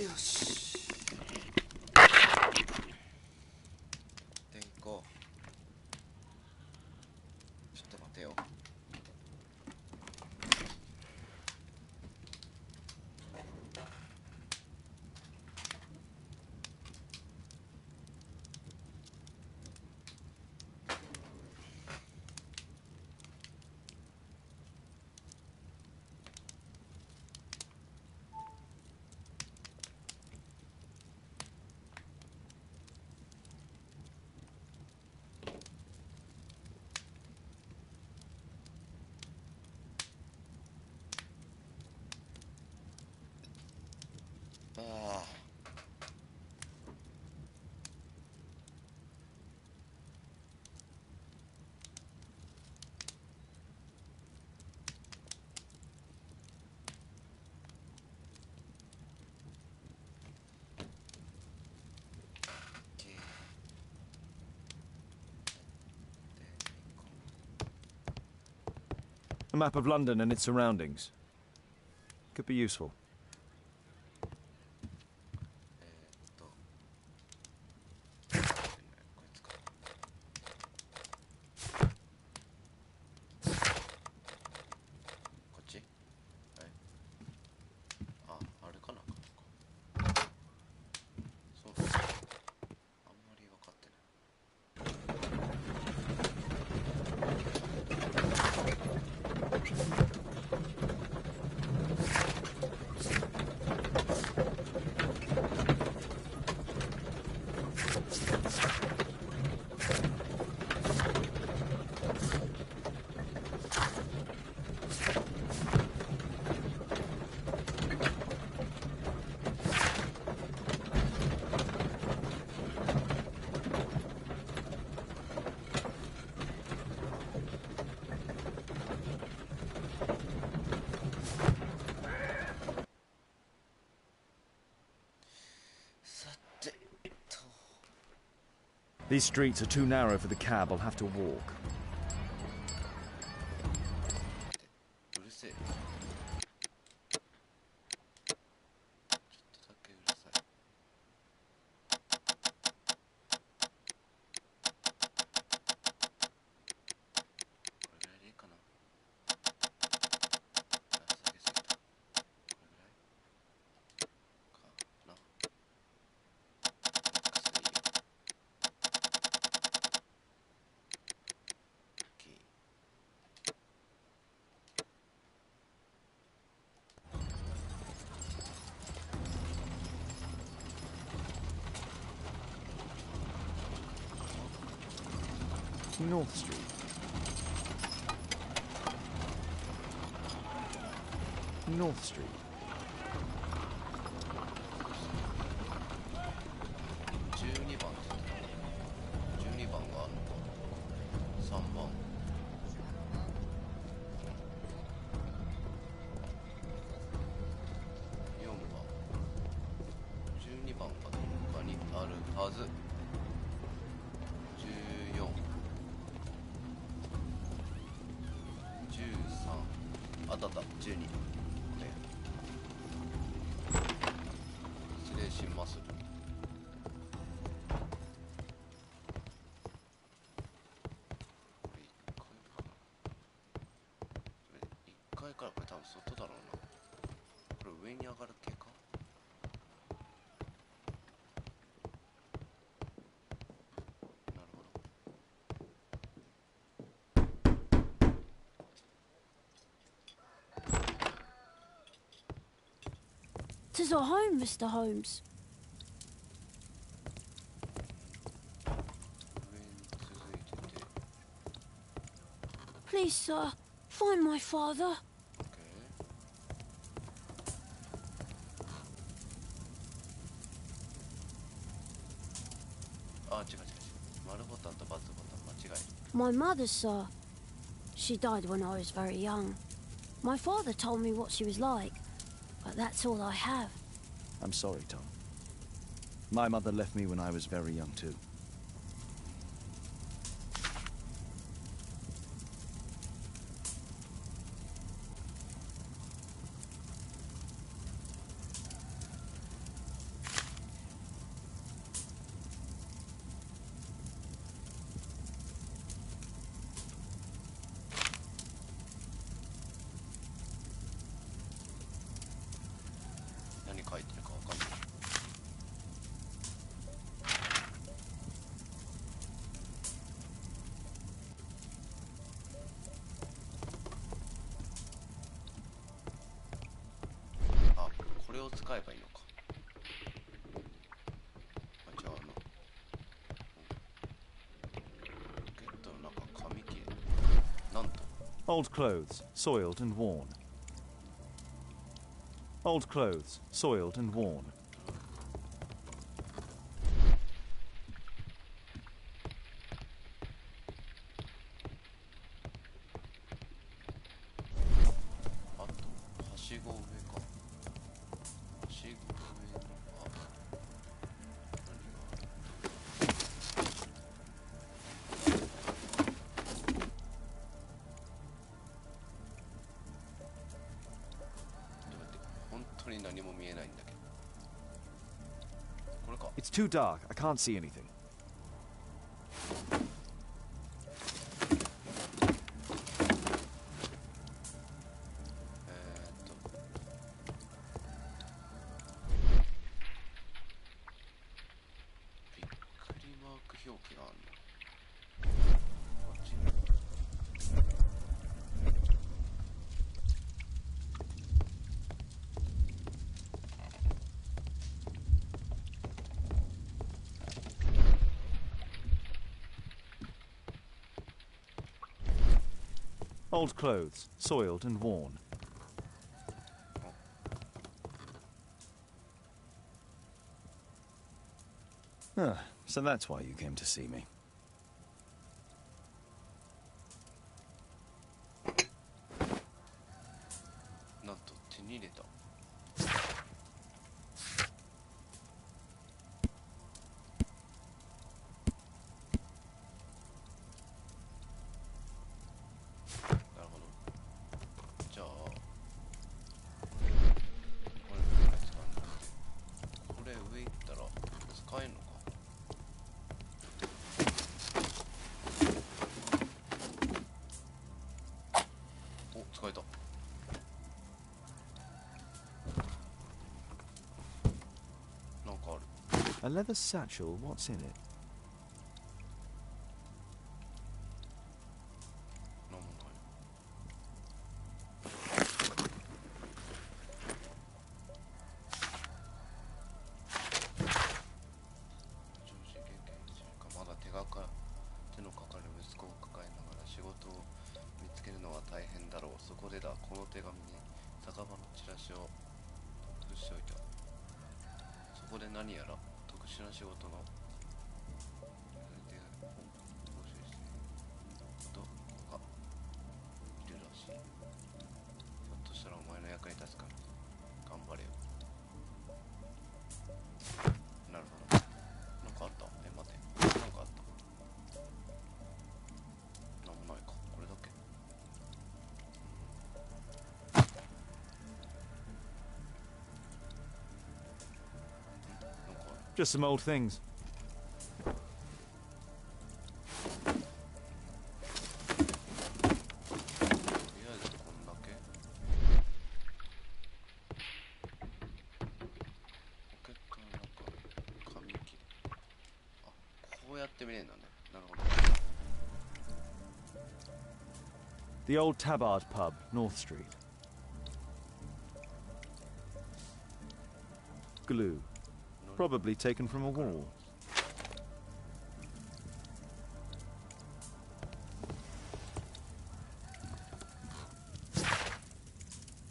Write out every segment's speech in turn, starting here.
よし。で行こう。ちょっと待てよ。A map of London and its surroundings. Could be useful. で、These streets are too narrow for the cab. I'll have to walk. うるせえ。ちょっとだけうるさい。これぐらいでいいかな。下げすぎた。これぐらいかな。North Street. North Street. 12番って言ってた。12番があるのか。3番。4番。12番がどこかにあるはず。14。13。あったあった。12。これ。失礼します。1階からこれ多分外だろうな。これ上に上がる系か。なるほど。'Tis our home, Mr. Holmes. 上に続いてて。Please, sir, find my father. My mother, sir. She died when I was very young. My father told me what she was like, but that's all I have. I'm sorry, Tom. My mother left me when I was very young, too. を使えばいいのか。じゃあポケットの中紙切れ。なんと Old clothes, soiled and worn. Old clothes, soiled and worn. あとはしご上か。はしご上の本当に何も見えないんだけど。これか。 It's too dark. I can't see anything. びっくりマーク表記があるの。こっちに。Old clothes, soiled and worn. So that's why you came to see me. なんと手に入れた。なるほど。じゃあこれ何使うんだっけ。これ上行ったら使えんのか。お、使えた。なんかある。 A leather satchel, what's in it? なんもない。上司経験中か。まだ手のかかる息子を抱えながら仕事を見つけるのは大変だろう。そこでだ、この手紙に酒場のチラシを塗布しておいた。そこで何やら特殊な仕事の募集してと子がいるらしい。ひょっとしたらお前の役に立つから頑張れよ。なるほど。なんかあった。待て、なんかあった。なんもないか。これだけ。なんかある。 Just some old things. とりあえずこんだけ。ポケットの中紙切れ。あ、こうやって見れるんだね。なるほど。 The old Tabard pub, North Street. Glue. Probably taken from a wall.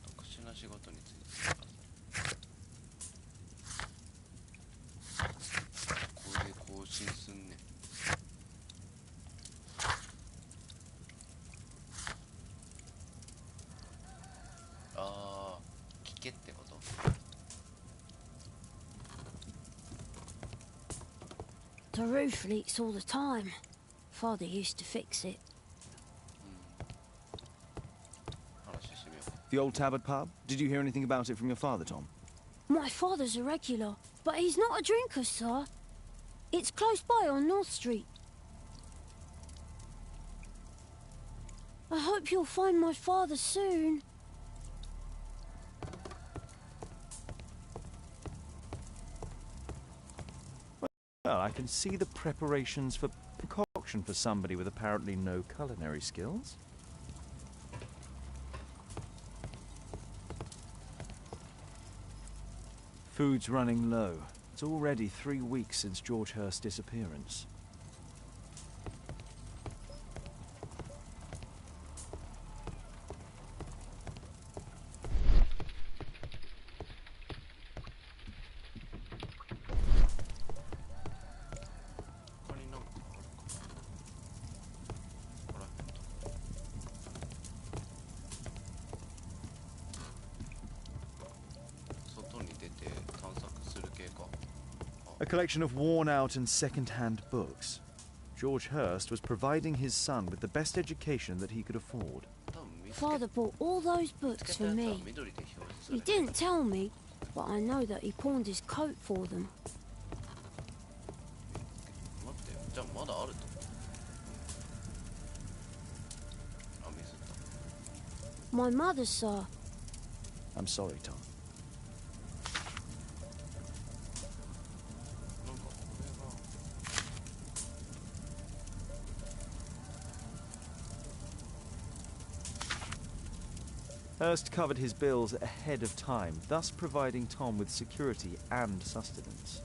特殊な仕事についてください。これで更新すんね。ああ、聞けってこと。 The roof leaks all the time. Father used to fix it. 話してみよう。 The old Tabard pub? Did you hear anything about it from your father, Tom? My father's a regular, but he's not a drinker, sir. It's close by on North Street. I hope you'll find my father soon. Well, I can see the preparations for concoction for somebody with apparently no culinary skills. Food's running low. It's already 3 weeks since George Hurst's disappearance. A collection of worn-out and second-hand books. George Hurst was providing his son with the best education that he could afford. Father bought all those books for me. He didn't tell me, but I know that he pawned his coat for them. My mother, sir. I'm sorry, Tom. Hurst covered his bills ahead of time, thus providing Tom with security and sustenance.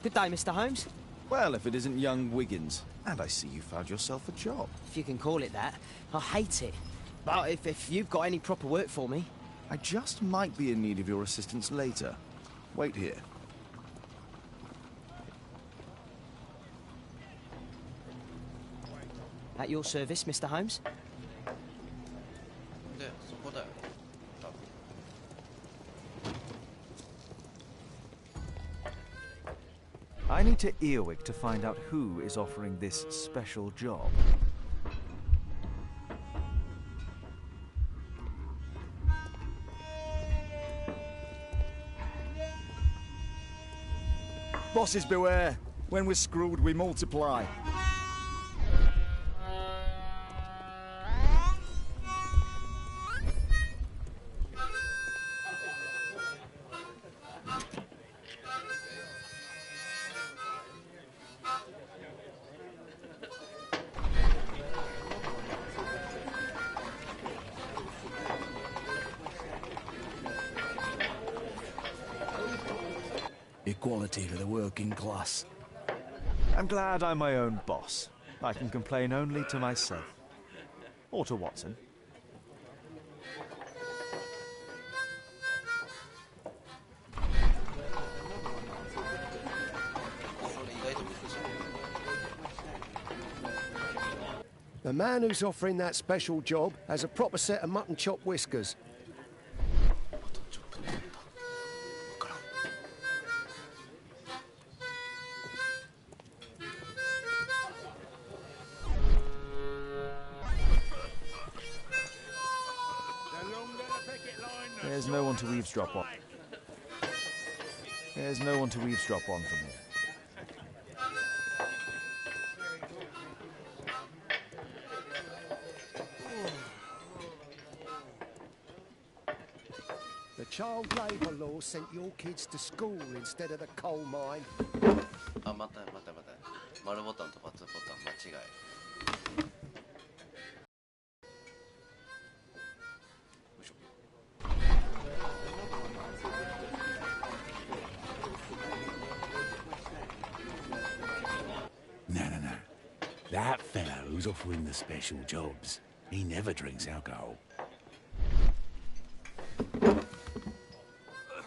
Good day, Mr. Holmes. Well, if it isn't young Wiggins. And I see you found yourself a job. If you can call it that. I hate it. But if you've got any proper work for me... I just might be in need of your assistance later. Wait here. At your service, Mr. Holmes. I need to Earwig to find out who is offering this special job. Bosses beware. When we're screwed, we multiply. Equality for the working class. I'm glad I'm my own boss. I can complain only to myself. Or to Watson. The man who's offering that special job has a proper set of mutton chop whiskers. There's no one to eavesdrop on. There's no one to eavesdrop on from here. child labour law sent your kids to school instead of the coal mine. あ、待って。丸ボタンと×ボタン間違い。よいしょ。No. That fellow who's offering the special jobs, he never drinks alcohol.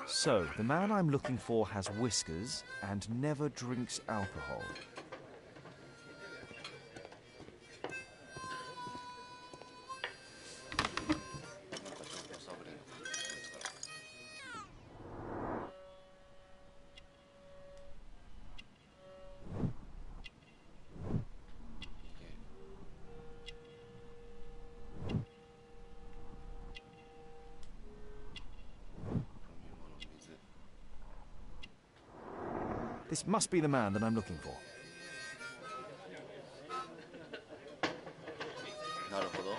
So, the man I'm looking for has whiskers and never drinks alcohol. This must be the man that I'm looking for. なるほど。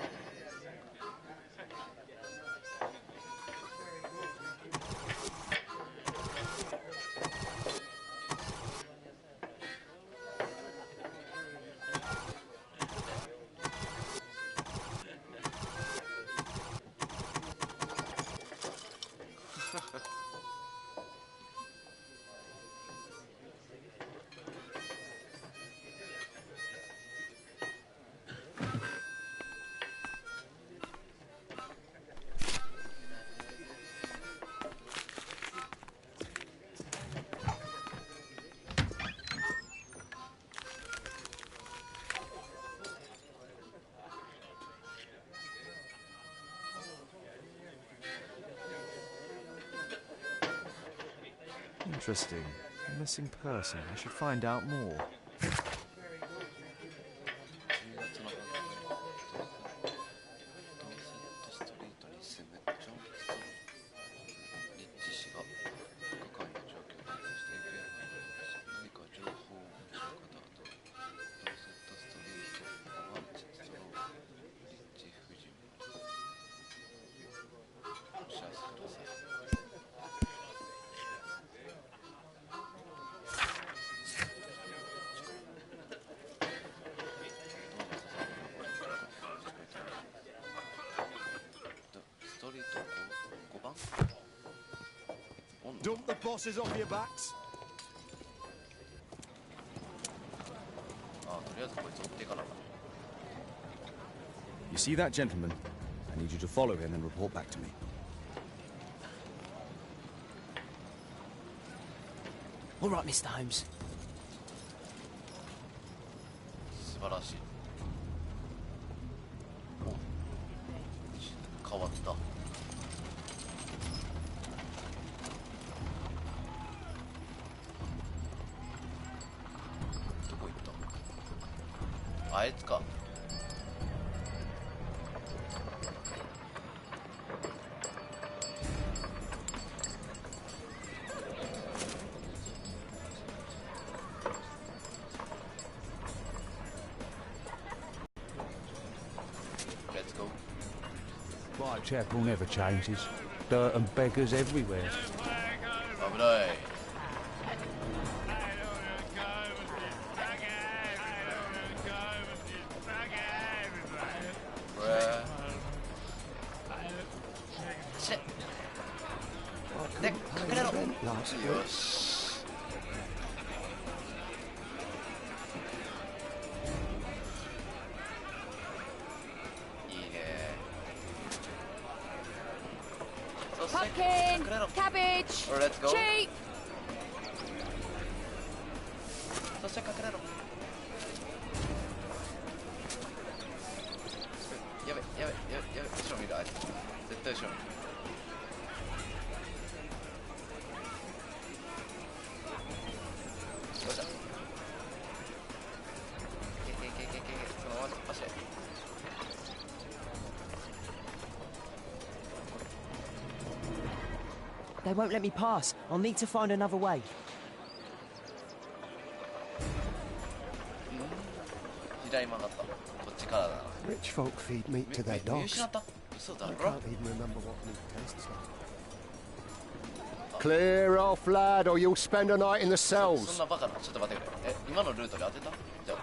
Interesting. A missing person. I should find out more. 5 Dump the bosses off your backs. あ、とりあえずこいつ追っていかなかった。 You see that gentleman? I need you to follow him and report back to me. All right, Mr. Holmes. 素晴らしい。お、変わった。どこ行った？あいつか。Whitechapel never changes. Dirt and beggars everywhere. 危ない。これ。し。で、隠れろ。よし。Pumpkin, cabbage, Or let's go. sheep. そして隠れろ。やべ、後ろ見る、あいつ。絶対後ろ見る。よっしゃ。そのまま突っ走れ。They won't let me pass. I'll need to find another way. 左曲がった。こっちからだな。 Rich folk feed meat to their 見 dogs. 失った。嘘だ I ろ。 can't even remember what meat tastes like. Clear off, lad, or you'll spend a night in the そん cells. なバカな、ちょっと待ってくれ。今のルートで当てた？じゃあ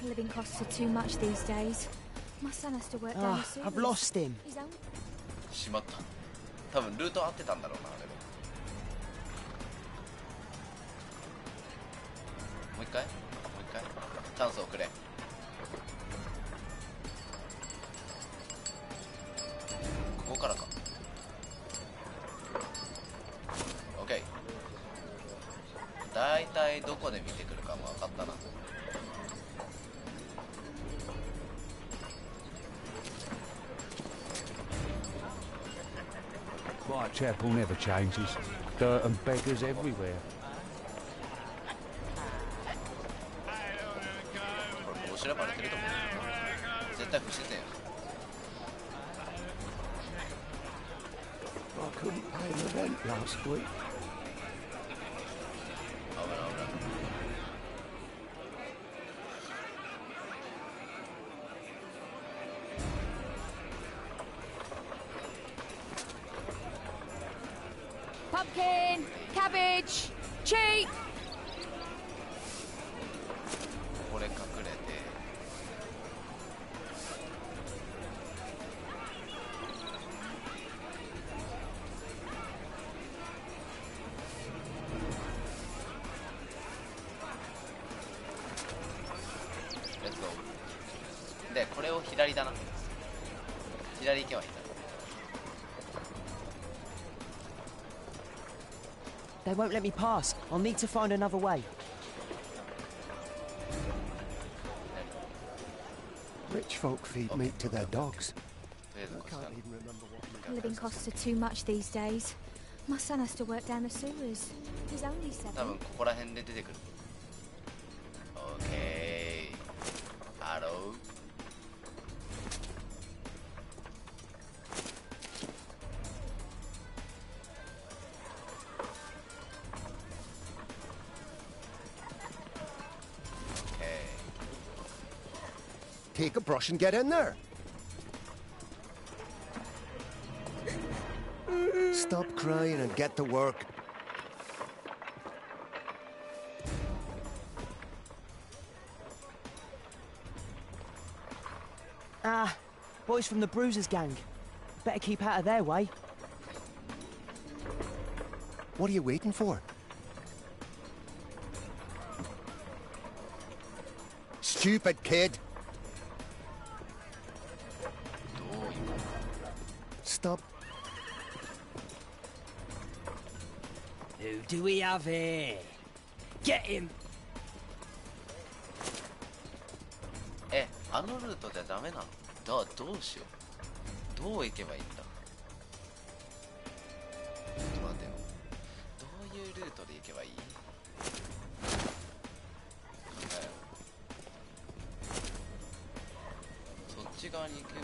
Living costs are too much these days. My son has to work down the sewers. I've lost him. He's only... しまった。多分ルート合ってたんだろうな、あれで。もう一回チャンスをくれ。ここからか。OK。だいたいどこで見てくるかも分かったな。Whitechapel never changes. Dirt and beggars everywhere. これ面白いバレてると思う。絶対不自然や。 I couldn't pay the rent last week. 危ない危ない。Pumpkin! Cabbage! Cheap! これ隠れて。レッツゴー。で、これを左だな。左行けばいいんだ。 They won't let me pass. I'll need to find another way. Rich folk feed meat to their dogs. とりあえず I こっちだ can't な。 even remember what we Living costs are too much these days. My son has to work down the sewers. He's only 多分 7. ここら辺で出てくる。オッケー。ハロー。Take a brush and get in there. Stop crying and get to work. Ah, boys from the Bruisers gang. Better keep out of their way. What are you waiting for? Stupid kid. どういうこ Stop. Who do we have here? Get him! と？あのルートじゃダメなの？どうしよう。どう行けばいいんだ？ちょっと待てよ。どういうルートで行けばいい？考えよう。そっち側に行く道。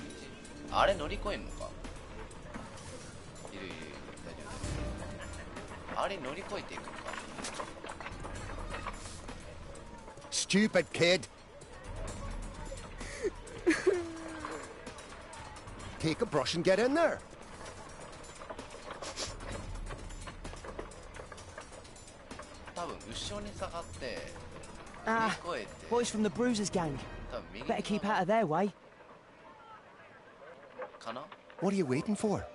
あれ乗り越えんのか？いる、大丈夫。あれ乗り越えていくのか？ Stupid kid. Take a brush and get in there. 多分後ろに下がって乗 Ah, り越えて boys from the Bruisers gang. 多分右 Better keep 側 out of their way. かな？ What are you waiting for?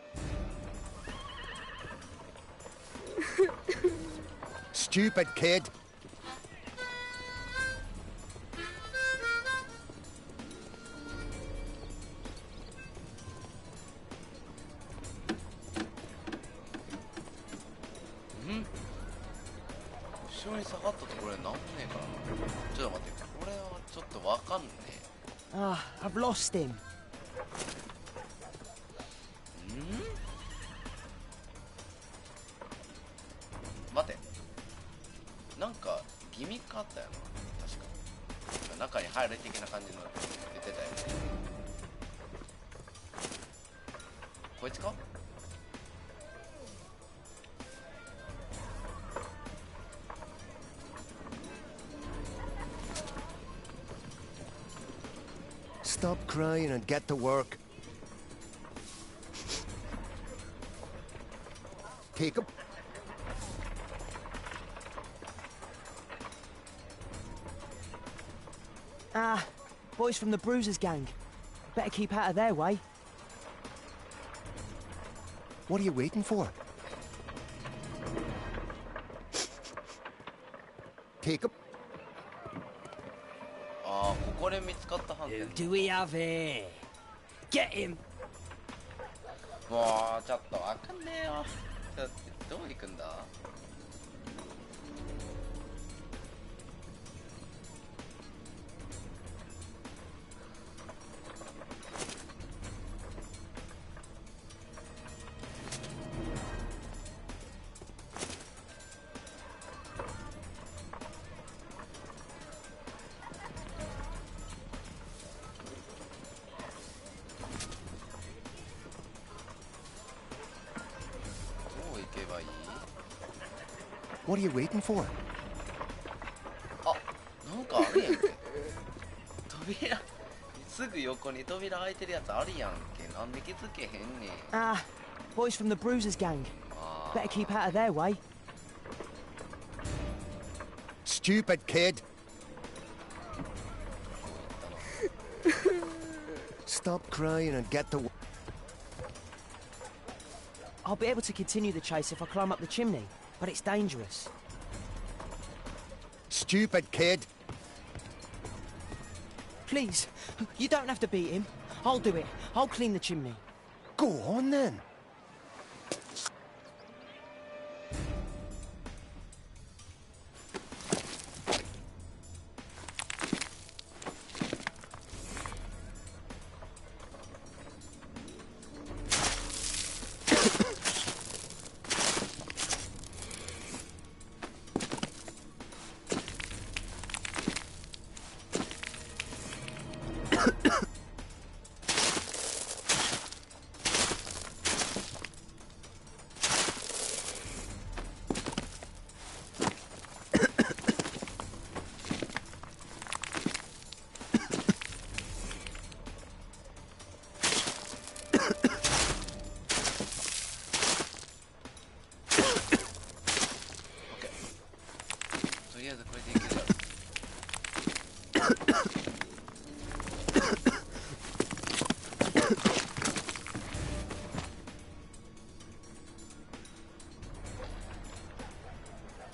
Stupid kid. Hmm? 後ろに下がったところでなんもねえかな。ちょっと待って、これはちょっとわかんね Ah, I've lost him. え。待って、なんかギミックあったよな、確か。中に入る的な感じの言ってたよね。こいつか？ Stop crying and get to work. Take a... Ah, boys from the Bruisers gang. Better keep out of their way. What are you waiting for? Take a... ああ、ここで見つかった判定。 Who do we have here? Get him! もうちょっとわかんねえよ。どう行くんだ。What are you waiting for? あ、なんかあるやんけ。扉、すぐ横に扉開いてるやつあるやんけ。なんで気づけへんねん。Ah, boys from the Bruisers gang. Better keep out of their way. Stupid kid! Stop crying and get to... I'll be able to continue the chase if I climb up the chimney, but it's dangerous. Stupid kid! Please, you don't have to beat him. I'll do it. I'll clean the chimney. Go on then!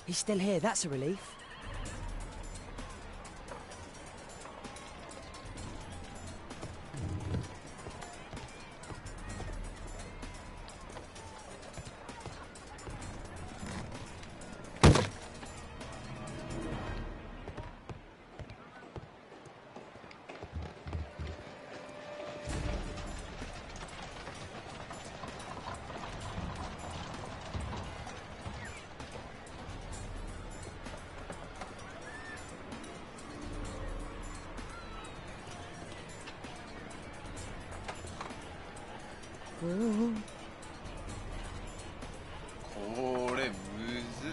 He's still here, that's a relief.これむずっ。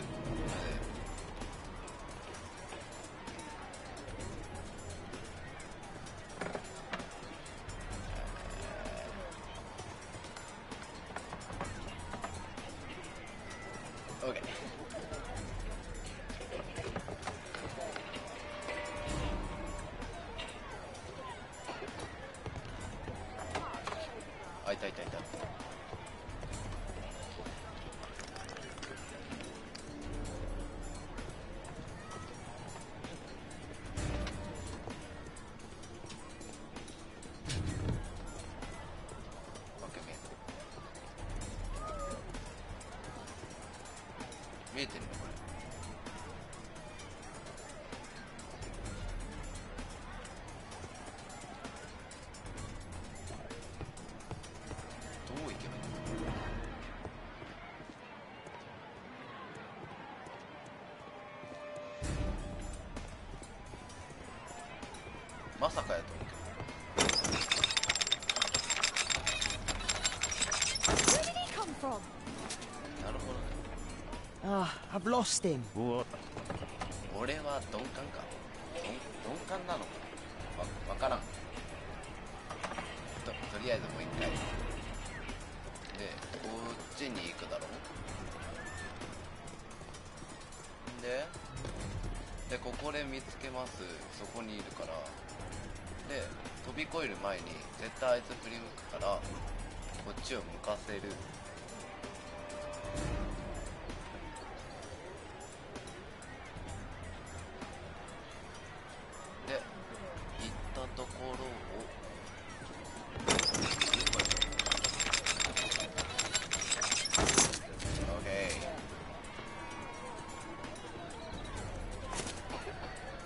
オッケー。あ、いたいたいた。見えてるのこれ。どう行けばいいの。まさかやと思うけど。Where did he come from? なるほどね。Ah, I've lost him. 俺は鈍感か。鈍感なのかわからん。とりあえずもう一回でこっちに行くだろう。でここで見つけます。そこにいるから。で飛び越える前に絶対あいつ振り向くからこっちを向かせる。で行ったところを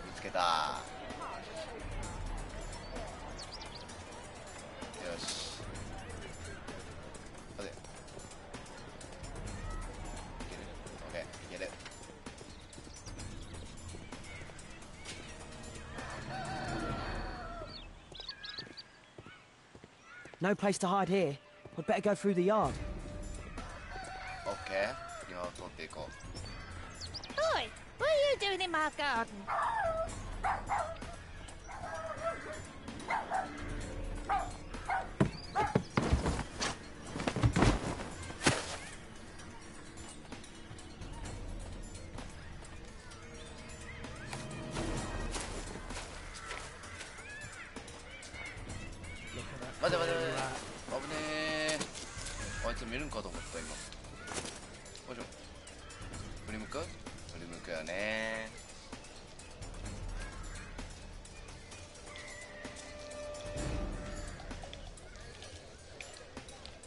見つけた。よし。これいける？オッケー、いける。No place to hide here. I'd better go through the yard. オッケー、今を通っていこう。 Oi, what are you doing in my garden? 待て待て待て、危ねえ。あいつ見るんかと思った今。おいしょ。振り向く？振り向くよね。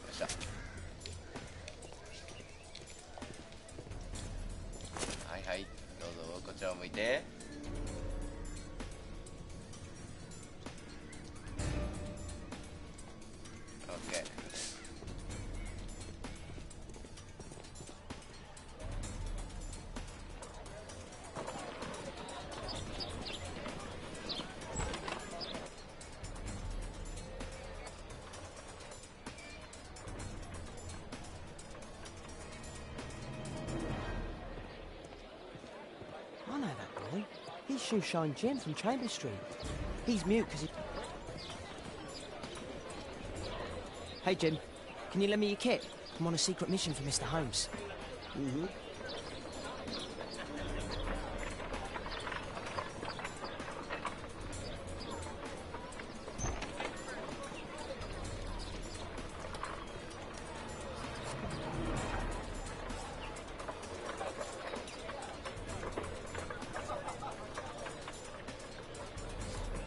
よっしゃ。はいはい、どうぞこちらを向いて。オッケー。I know that boy. He's Shoeshine Jim from Chambers Street. He's mute because he... Hey, Jim. Can you lend me your kit? I'm on a secret mission for Mr. Holmes. Mm-hmm.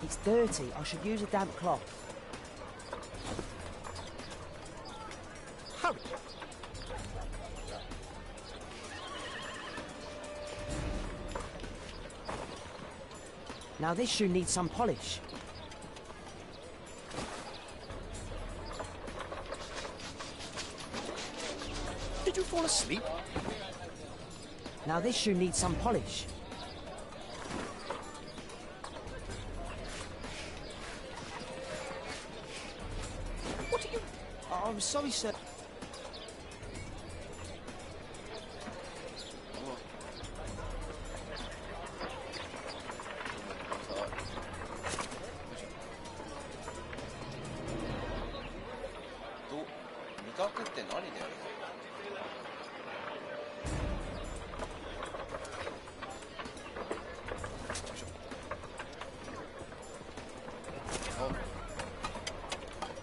It's dirty. I should use a damp cloth. Hurry. Now this shoe needs some polish. Did you fall asleep? Now this shoe needs some polish. What are you... Oh, I'm sorry, sir.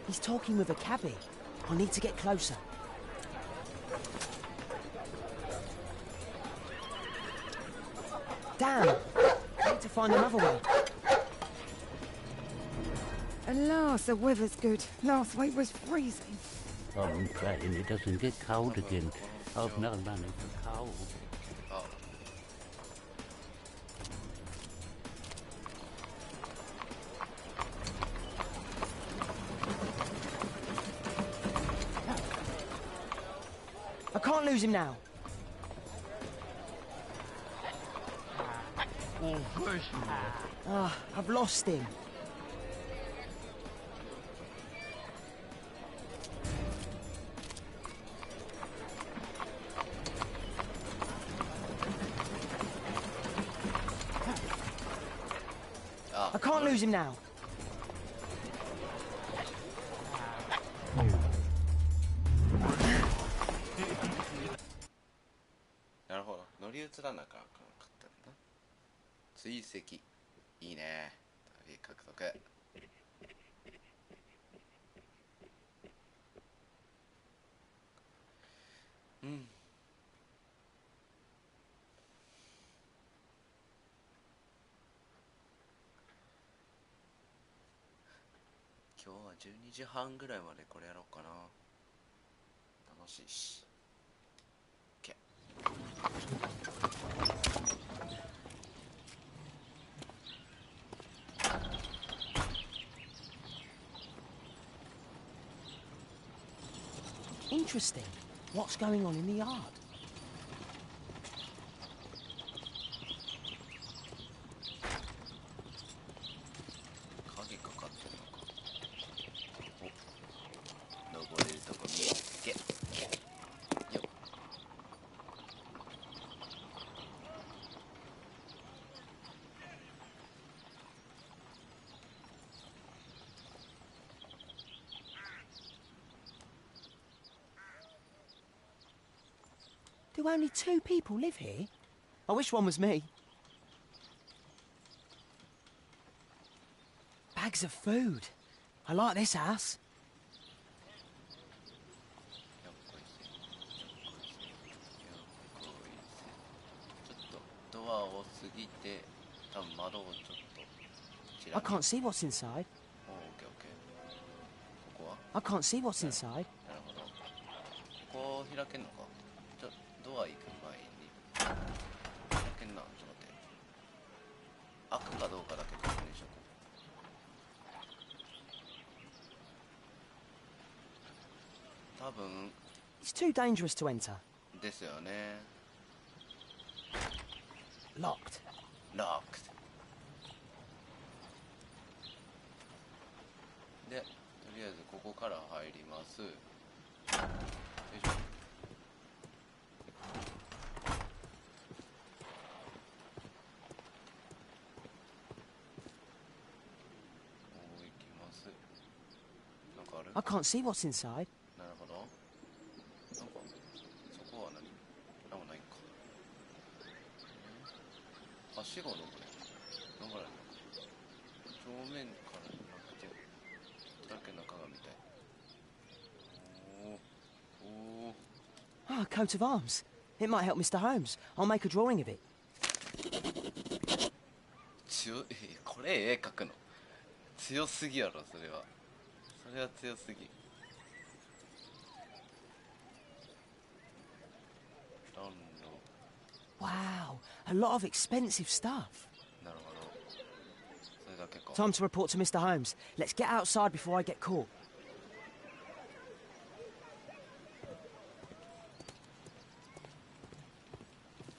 He's talking with a cabbie. I need to get closer. Damn! I need to find another way. Alas, the weather's good. Last week was freezing. I'm praying it doesn't get cold again. I've no money for coal. Oh. I can't lose him now. Ah, I've lost him. I can't lose him now. なるほど、乗り移らなきゃあかんかったんだな。追跡いいね。旅獲得。うん。今日は12時半ぐらいまでこれやろうかな。楽しいし。OK。Interesting. What's going on in the yard? 鍵かかってるのか。お、登れるとこ見つけ。よっ。Do only 2 people live here? I wish one was me. Bags of food. I like this house. よっこいせ。ちょっとドアを過ぎて、多分窓をちょっとちら I can't see what's inside. おー、オッケーオッケー。ここは I can't see what's inside. なるほど。ここを開けんのか。ドア行く前に開けんな。ちょっと待って。開くかどうかだけ確認しとこう。多分 It's too dangerous to enter. ですよね。Locked. Locked。で、とりあえずここから入ります。よいしょ。I can't see what's inside. なるほど。なんかそこは何？なんもないんか。はしご登れ。登らないのか。正面からじゃなくてだけ中が見たい。おお。Ah, a coat of arms. It might help Mr. Holmes. I'll make a drawing of it. 強い。これ絵描くの強すぎやろ。それは強すぎ。暖炉。 Wow, a lot of expensive stuff. なるほど。それだけか。 Time to report to Mr. Holmes. Let's get outside before I get caught.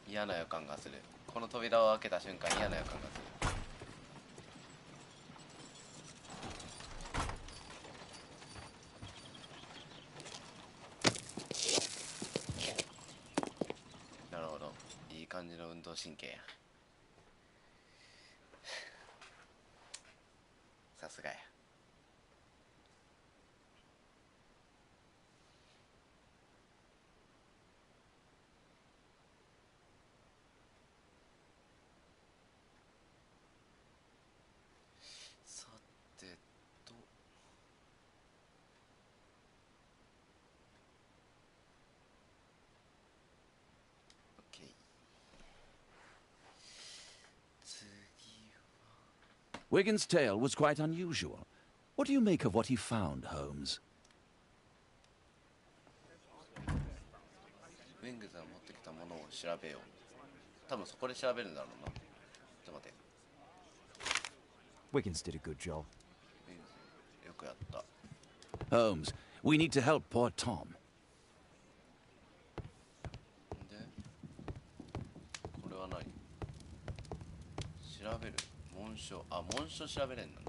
嫌な予感がする。この扉を開けた瞬間嫌な予感がする。なるほど。いい感じの運動神経や。さすがや。さてと。OK。次は。 Wigan's tale was quite unusual. What do you make of what he found, Holmes? ウィングズが持ってきたものを調べよう。多分そこで調べるんだろうな。ちょっと待って。 Wiggins did a good job. ウィングズよくやった。 Holmes, we need to help poor Tom. で、これは何？調べる。紋章。あ、紋章調べれんのね。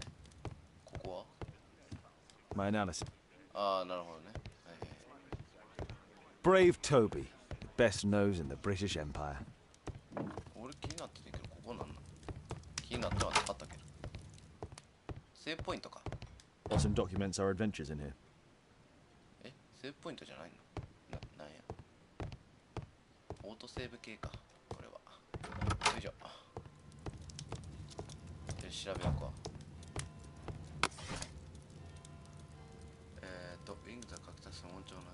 ここは？ My analysis. ああ、なるほどね。はいはい。 Brave Toby, the best nose in the British Empire. 俺気になってたけど、ここなんなの？気になってはなかったけど。セーブポイントか。 Awesome documents our adventures in here. え、セーブポイントじゃないの？なんや。オートセーブ系か、これは。よいしょ。調べようか。ウィングと書き足す音調ない。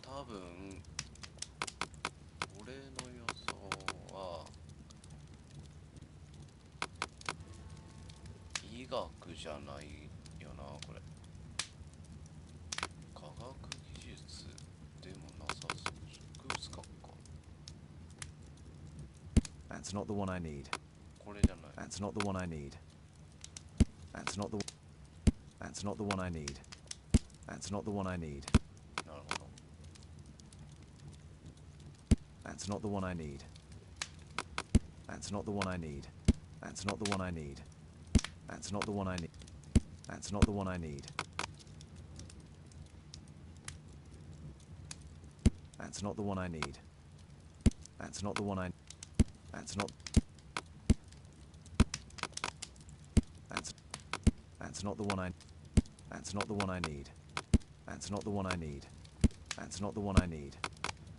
多分俺の予想は医学じゃないよな、これ。科学技術でもなさそう。植物学か。 That's not the one I need. これじゃない。 That's not the one I need. That's not the That's not the one I need. That's not the one I need. なるほど。 That's not the one I need. That's not the one I need. That's not the one I need. That's not the one I need. That's not the one I need. That's not the one I need. That's not the one I. That's not. That's not the one I. That's not the one I need. That's not the one I need. That's not the one I need.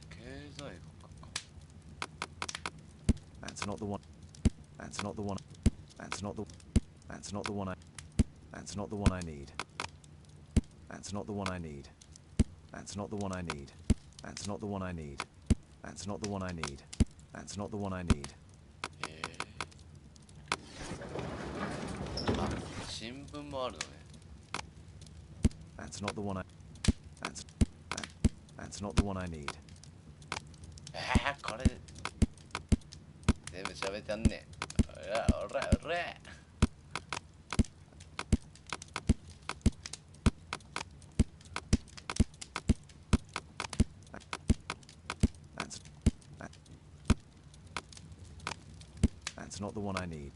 経済学か。 That's not the one. That's not the one. That's not the. That's not the one I. That's not the one I need. That's not the one I need. That's not the one I need. That's not the one I need. That's not the one I need. That's not the one I need. あ、新聞もあるのね。 That's not the one I. That's not the one I need. これ全部喋ってやんね。おらおらおら。 That's not the one I need.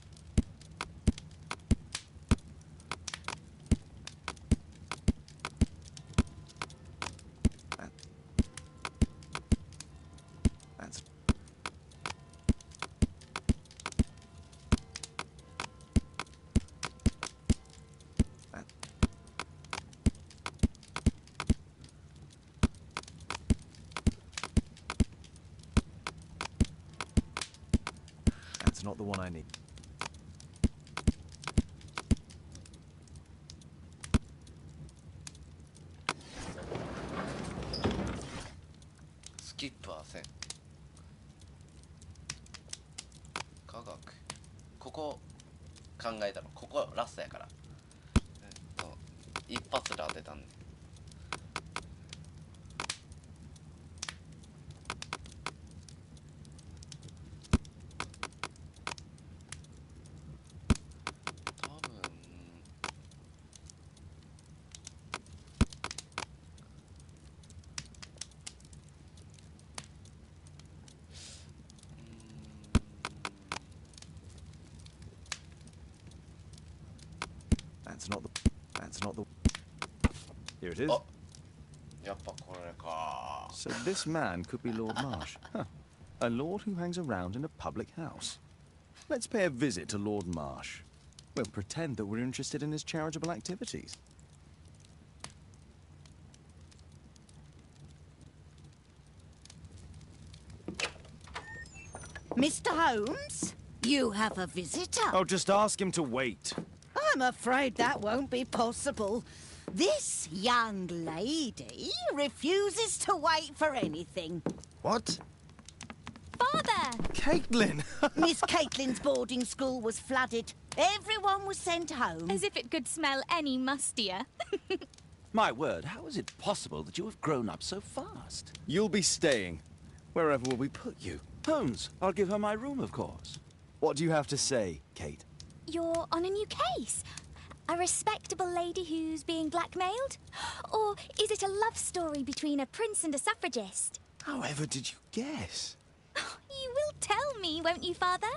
That's not the one I need. Skip はせん。科学。ここ考えたの。ここラストやから。一発で当てたんで。That's not the. That's not the. Here it is. あ、やっぱこれか。 So this man could be Lord Marsh. Huh. A lord who hangs around in a public house. Let's pay a visit to Lord Marsh. We'll pretend that we're interested in his charitable activities. Mr. Holmes, you have a visitor. Oh, just ask him to wait. I'm afraid that won't be possible. This young lady refuses to wait for anything. What? Father! Caitlin! Miss Caitlin's boarding school was flooded. Everyone was sent home. As if it could smell any mustier. My word, how is it possible that you have grown up so fast? You'll be staying. Wherever will we put you? Holmes, I'll give her my room, of course. What do you have to say, Kate? You're on a new case. A respectable lady who's being blackmailed? Or is it a love story between a prince and a suffragist? However did you guess? You will tell me, won't you, Father?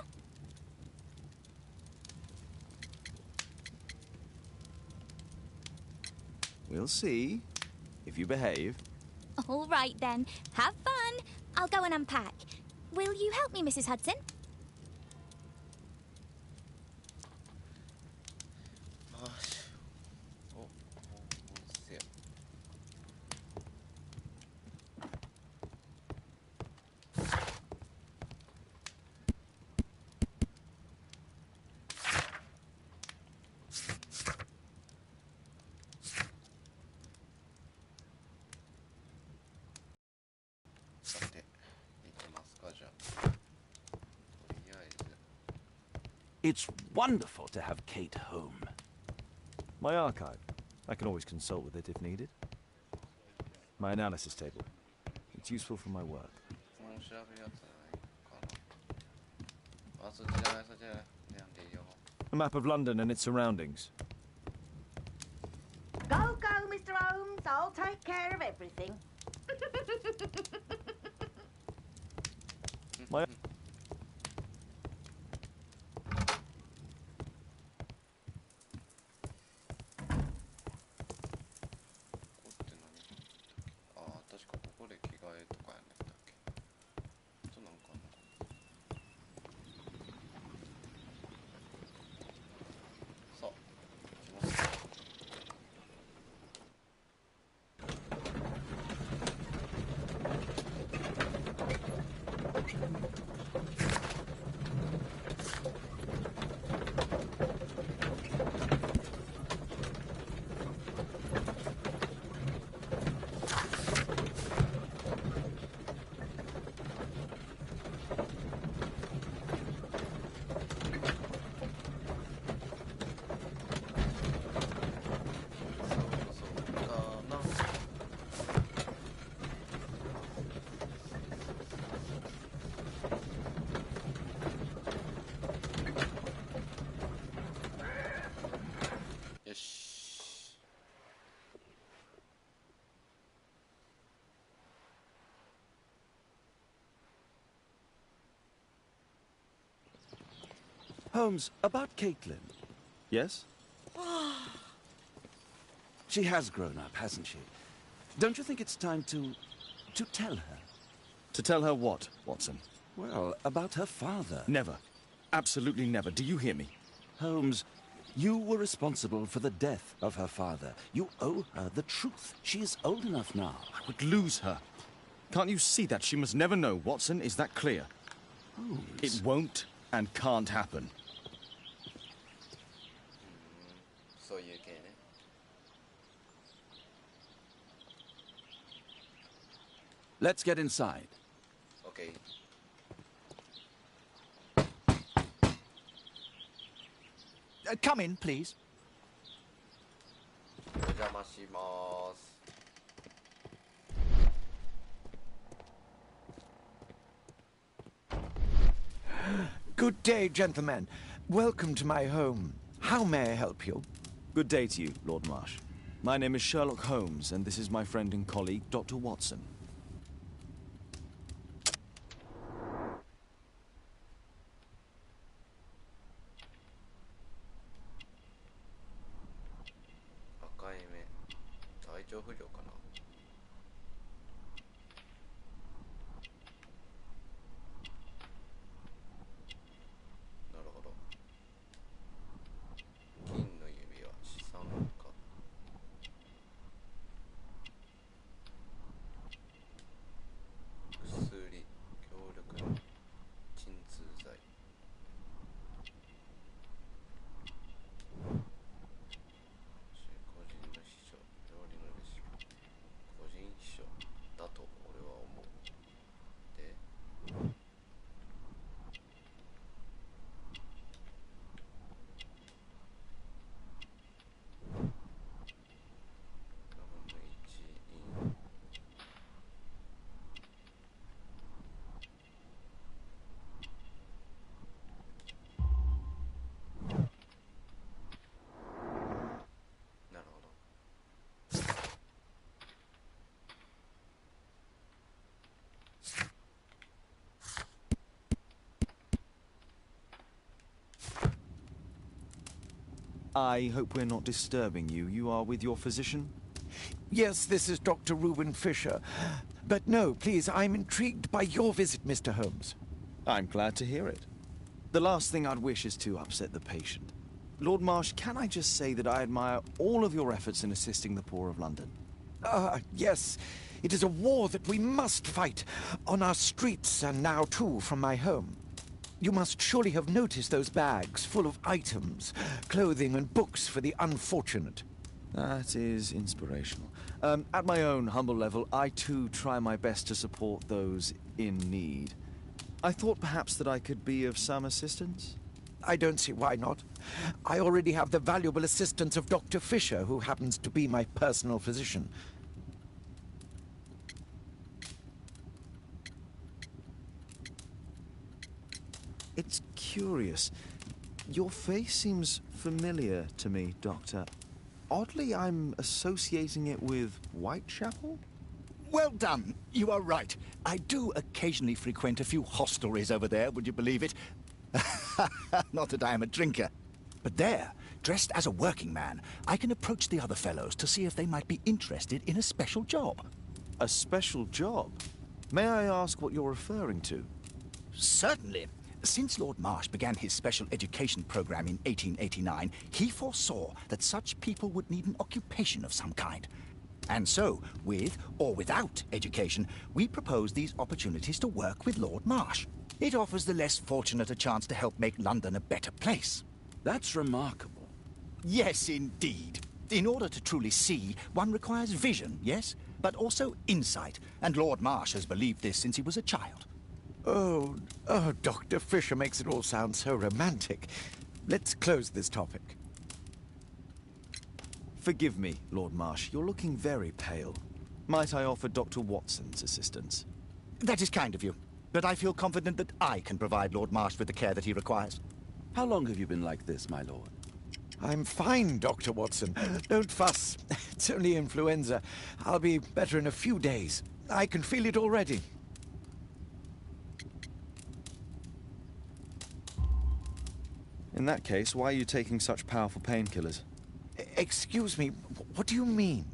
We'll see. If you behave. All right, then. Have fun. I'll go and unpack. Will you help me, Mrs. Hudson? よ It's wonderful to have Kate home. My archive. I can always consult with it if needed. My analysis table. It's useful for my work. もう調べるやつないかな。あ、そっちじゃない、そっちじゃない。なんでいいよ。A map of London and its surroundings. Go, go, Mr. Holmes. I'll take care of everything. My Holmes, about Caitlin. Yes? She has grown up, hasn't she? Don't you think it's time to tell her? To tell her what, Watson? Well, about her father. Never. Absolutely never. Do you hear me? Holmes, you were responsible for the death of her father. You owe her the truth. She is old enough now. I would lose her. Can't you see that? She must never know, Watson. Is that clear? Holmes. It won't and can't happen. そういう系ね。Let's get inside. Okay. Come in, please. お邪魔します。Good day, gentlemen. Welcome to my home. How may I help you? Good day to you, Lord Marsh. My name is Sherlock Holmes, and this is my friend and colleague, Dr. Watson. 赤い目、体調不良かな。なるほど。金の指輪、資産家。薬、強力な鎮痛剤。個人の秘書、料理のレシピ。個人秘書だと俺は思う。で、ラムの一員。なるほど。I hope we're not disturbing you. You are with your physician? Yes, this is Dr. Reuben Fisher. But no, please, I'm intrigued by your visit, Mr. Holmes. I'm glad to hear it. The last thing I'd wish is to upset the patient. Lord Marsh, can I just say that I admire all of your efforts in assisting the poor of London? Yes. It is a war that we must fight, on our streets and now, too, from my home. You must surely have noticed those bags full of items, clothing and books for the unfortunate. That is inspirational. At my own humble level, I too try my best to support those in need. I thought perhaps that I could be of some assistance. I don't see why not. I already have the valuable assistance of Dr. Fisher, who happens to be my personal physician. It's curious. Your face seems familiar to me, Doctor. Oddly, I'm associating it with Whitechapel? Well done. You are right. I do occasionally frequent a few hostelries over there, would you believe it? Not that I am a drinker. But there, dressed as a working man, I can approach the other fellows to see if they might be interested in a special job. A special job? May I ask what you're referring to? Certainly. Since Lord Marsh began his special education program in 1889, he foresaw that such people would need an occupation of some kind. And so, with or without education, we propose these opportunities to work with Lord Marsh. It offers the less fortunate a chance to help make London a better place. That's remarkable. Yes, indeed. In order to truly see, one requires vision, yes? But also insight. And Lord Marsh has believed this since he was a child. Oh, Dr. Fisher makes it all sound so romantic. Let's close this topic. Forgive me, Lord Marsh. You're looking very pale. Might I offer Dr. Watson's assistance? That is kind of you. But I feel confident that I can provide Lord Marsh with the care that he requires. How long have you been like this, my lord? I'm fine, Dr. Watson. Don't fuss. It's only influenza. I'll be better in a few days. I can feel it already. In that case, why are you taking such powerful painkillers? Excuse me, what do you mean?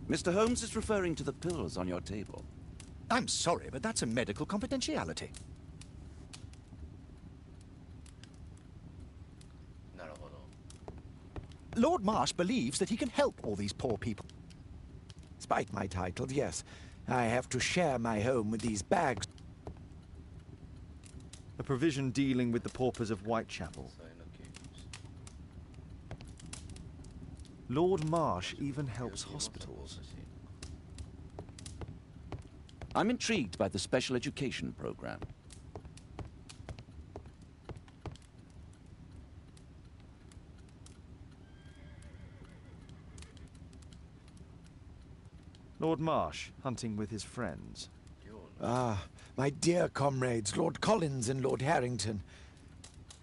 Mr. Holmes is referring to the pills on your table. I'm sorry, but that's a medical confidentiality. Lord Marsh believes that he can help all these poor people. Despite my title, yes. I have to share my home with these bags. A provision dealing with the paupers of Whitechapel. Lord Marsh even helps hospitals. I'm intrigued by the special education program. Lord Marsh, hunting with his friends. Ah, my dear comrades, Lord Collins and Lord Harrington.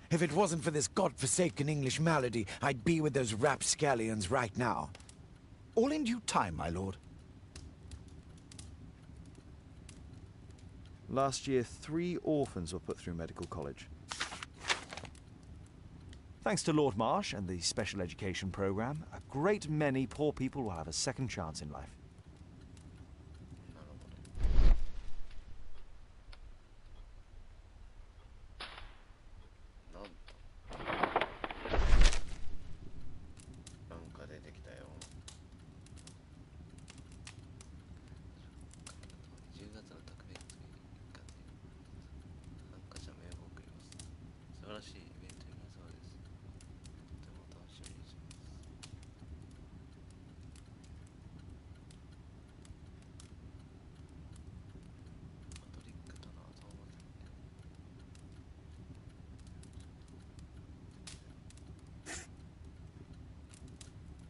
If it wasn't for this godforsaken English malady, I'd be with those rapscallions right now. All in due time, my lord. Last year, 3 orphans were put through medical college. Thanks to Lord Marsh and the special education program, a great many poor people will have a second chance in life.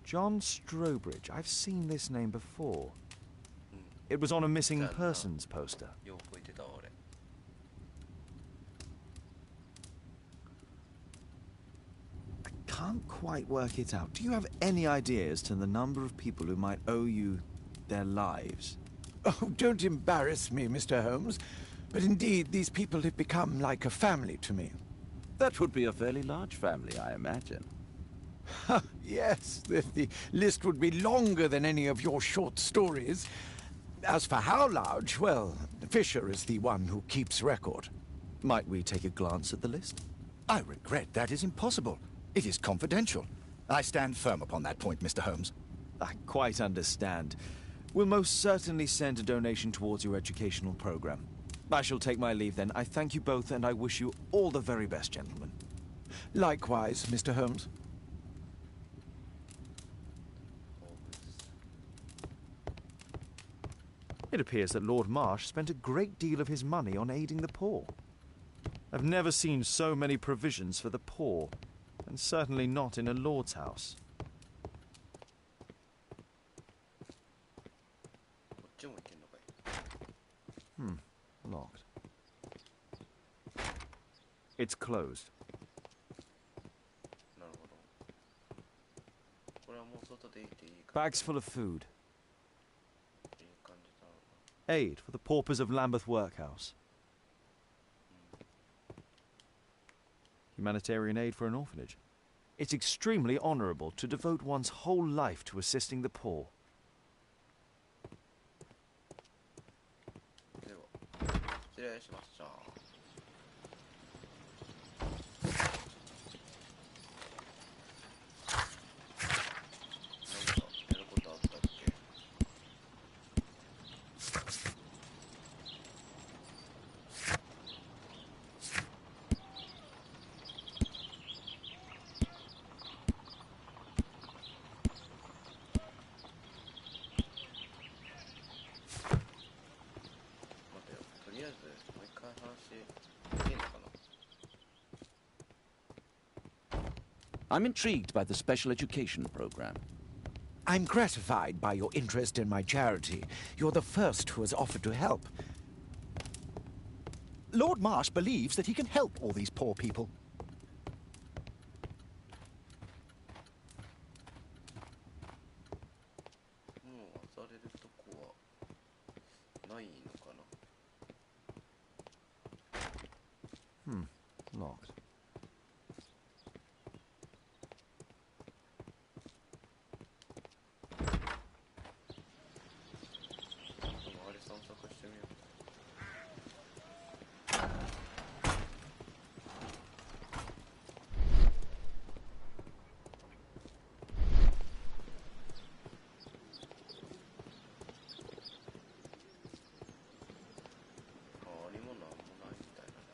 John Strobridge. I've seen this name before. It was on a missing persons poster. I can't quite work it out. Do you have any idea as to the number of people who might owe you their lives? Oh, don't embarrass me, Mr. Holmes. But indeed, these people have become like a family to me. That would be a fairly large family, I imagine. Yes, the list would be longer than any of your short stories. As for how large, well, Fisher is the one who keeps record. Might we take a glance at the list? I regret that is impossible. It is confidential. I stand firm upon that point, Mr. Holmes. I quite understand. We'll most certainly send a donation towards your educational program. I shall take my leave then. I thank you both and I wish you all the very best, gentlemen. Likewise, Mr. Holmes. It appears that Lord Marsh spent a great deal of his money on aiding the poor. I've never seen so many provisions for the poor, and certainly not in a lord's house. こっちも行けんのかい。Locked. It's closed. なるほど。これはもう外でいていいか。 Bags full of food. いい感じだろうな。 Aid for the paupers of Lambeth Workhouse. Humanitarian aid for an orphanage. It's extremely honourable to devote one's whole life to assisting the poor. では、失礼しました。なんかやることあったっけ。待てよ、とりあえずもう一回話できんのかな。 I'm intrigued by the special education program. I'm gratified by your interest in my charity. You're the first who has offered to help. Lord Marsh believes that he can help all these poor people. もう漁れるとこはないのかな。Locked. 周り散策してみよう。周りもなんもないみたいなね。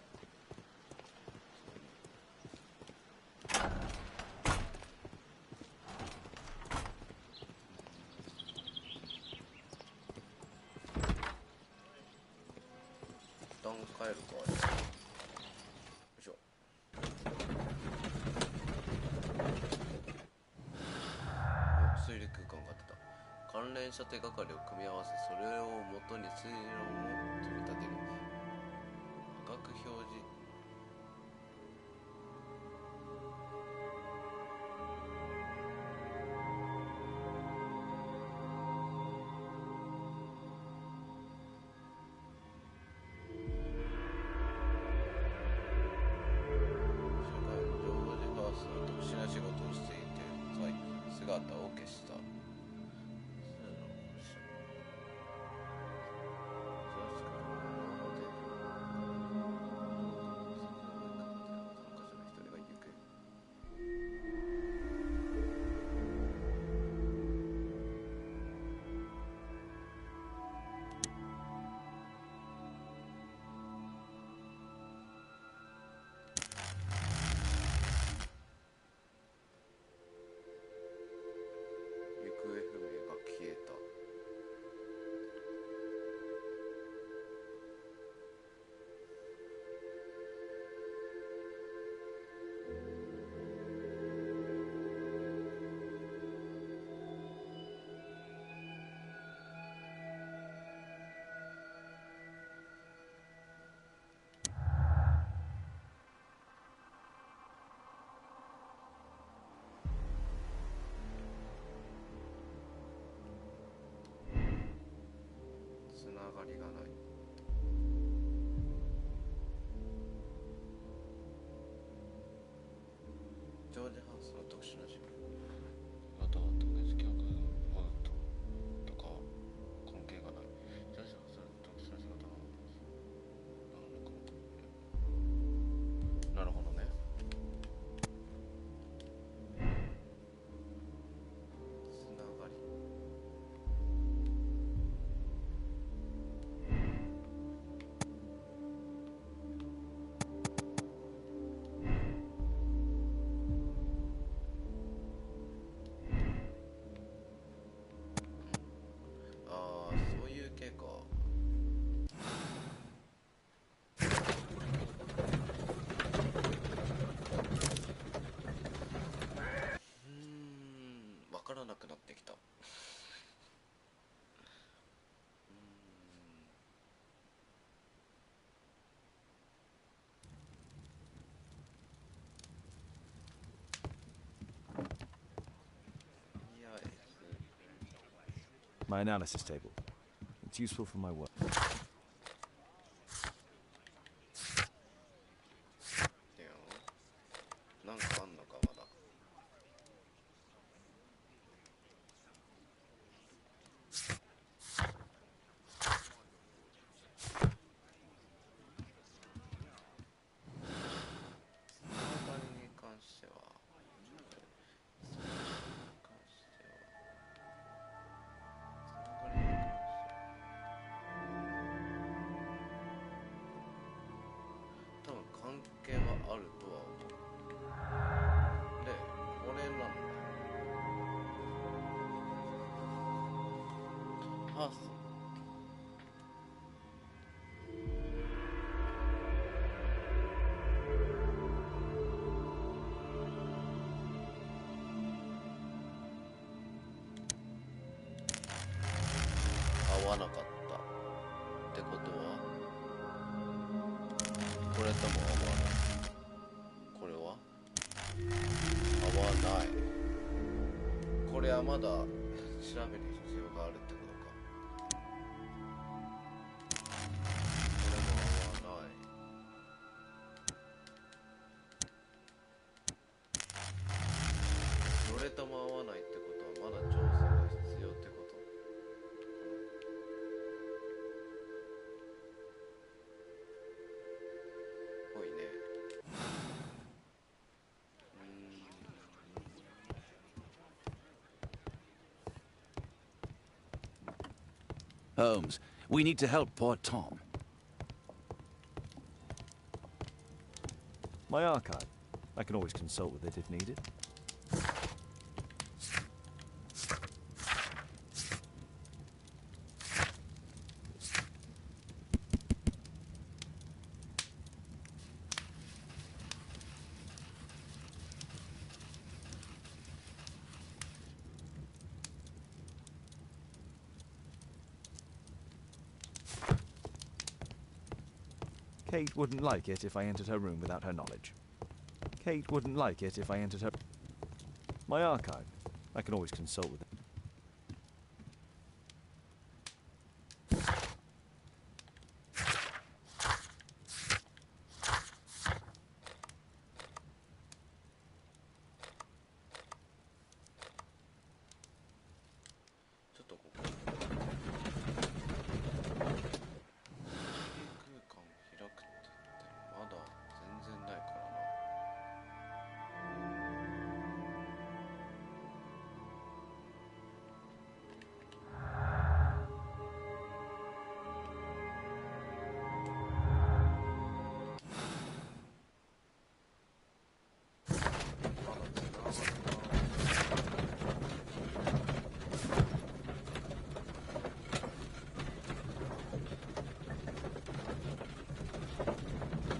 一旦帰るか。よいしょ。お、推理空間が出た。関連者手がかりを組み合わせ、それを元に推論を組み立てる。赤く表示。社会の情報でパースの特殊な仕事をしていて姿を消した。行方 My analysis table. It's useful for my work. なんかあんのかまだ。関係はあるとは思う。で、これなんだよ。あ、そう。合わなかったってことは、これとも合わない。これは合わない。これはまだ調べる必要があるってことか。これも合わない。どれとも合わないってことはまだ調査が必要ってこと。ぽいね。Holmes, we need to help poor Tom. My archive. I can always consult with it if needed. Kate wouldn't like it if I entered her room without her knowledge. Kate wouldn't like it if I entered her... My archive. I can always consult with it. ちょっとここ空間開くって言ってもまだ全然ないからな。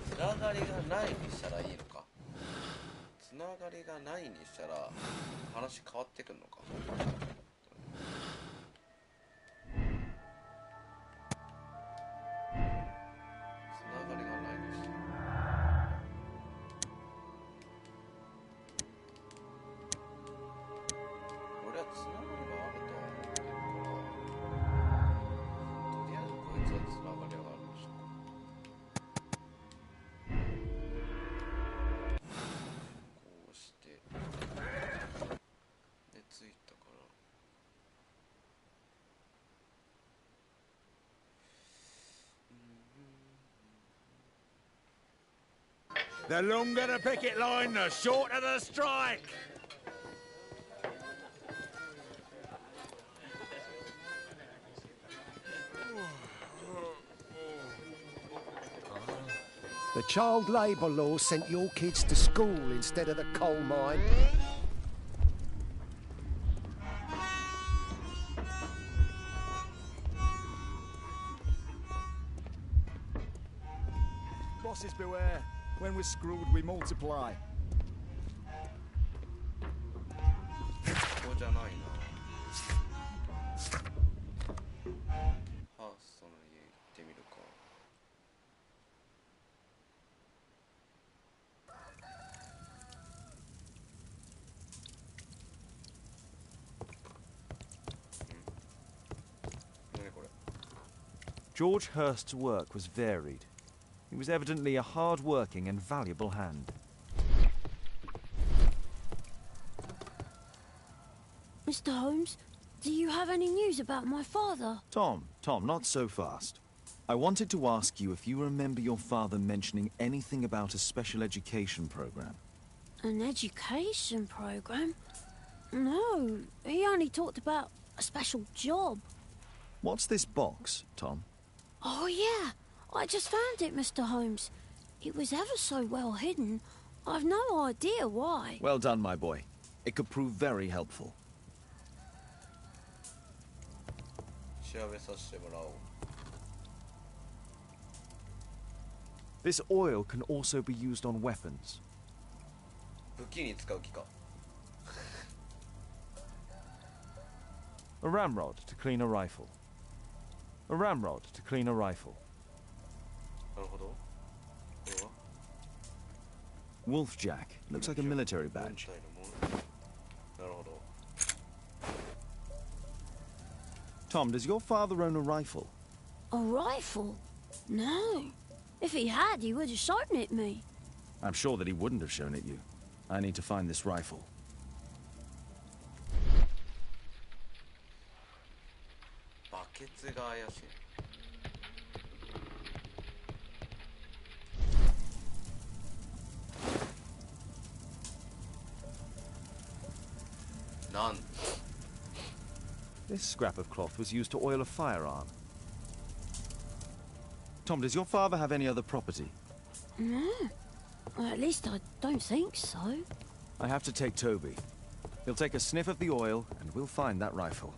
つながりがないにしたらいいのか。つながりがないにしたら話変わってくるのか。つながりがないにしたら俺はつながりがあるとは思ってるから、とりあえずこいつはつながりがあるでしょうか。こうしてでついたから The longer the picket line, the shorter the strike. The child labour law sent your kids to school instead of the coal mine. Bosses beware. When we're screwed, we multiply. ここじゃないな。ハーストの家行ってみるか。George Hurst's work was varied. He was evidently a hard-working and valuable hand. Mr. Holmes, do you have any news about my father? Tom, not so fast. I wanted to ask you if you remember your father mentioning anything about a special education program. An education program? No, he only talked about a special job. What's this box, Tom? Oh, yeah. I just found it, Mr. Holmes. It was ever so well hidden. I've no idea why. Well done, my boy. It could prove very helpful. 調べさせてもらおう。 This oil can also be used on weapons. 武器に使う気か。 A ramrod to clean a rifle. A ramrod to clean a rifle. なるほど。これは Wolfjack. Looks like a military badge. なるほど。 Tom, does your father own a rifle? A rifle? No. If he had, he would have shown it me. I'm sure that he wouldn't have shown it you. I need to find this rifle. バケツが怪しい。なん。 This scrap of cloth was used to oil a firearm. Tom, does your father have any other property? No. Well, at least I don't think so. I have to take Toby. He'll take a sniff of the oil, and we'll find that rifle.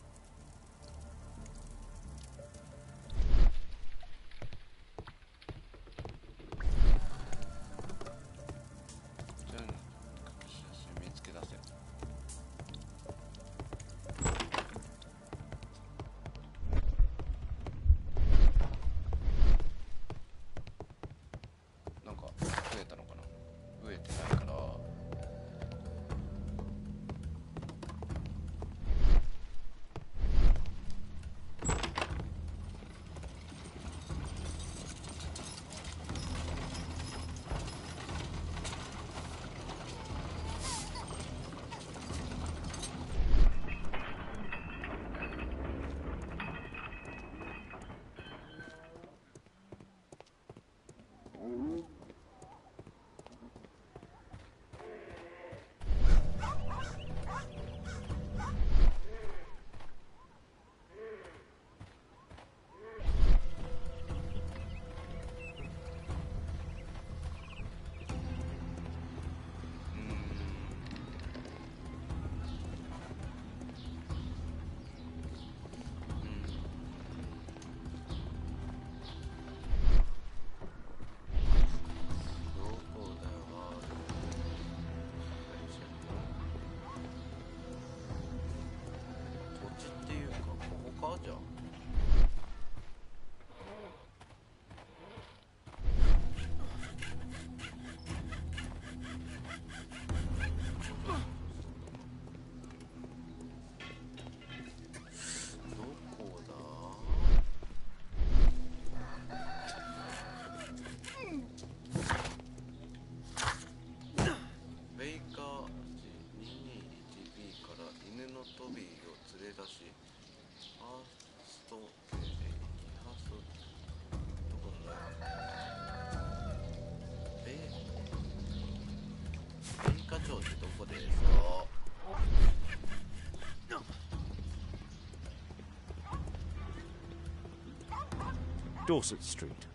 Dorset Street.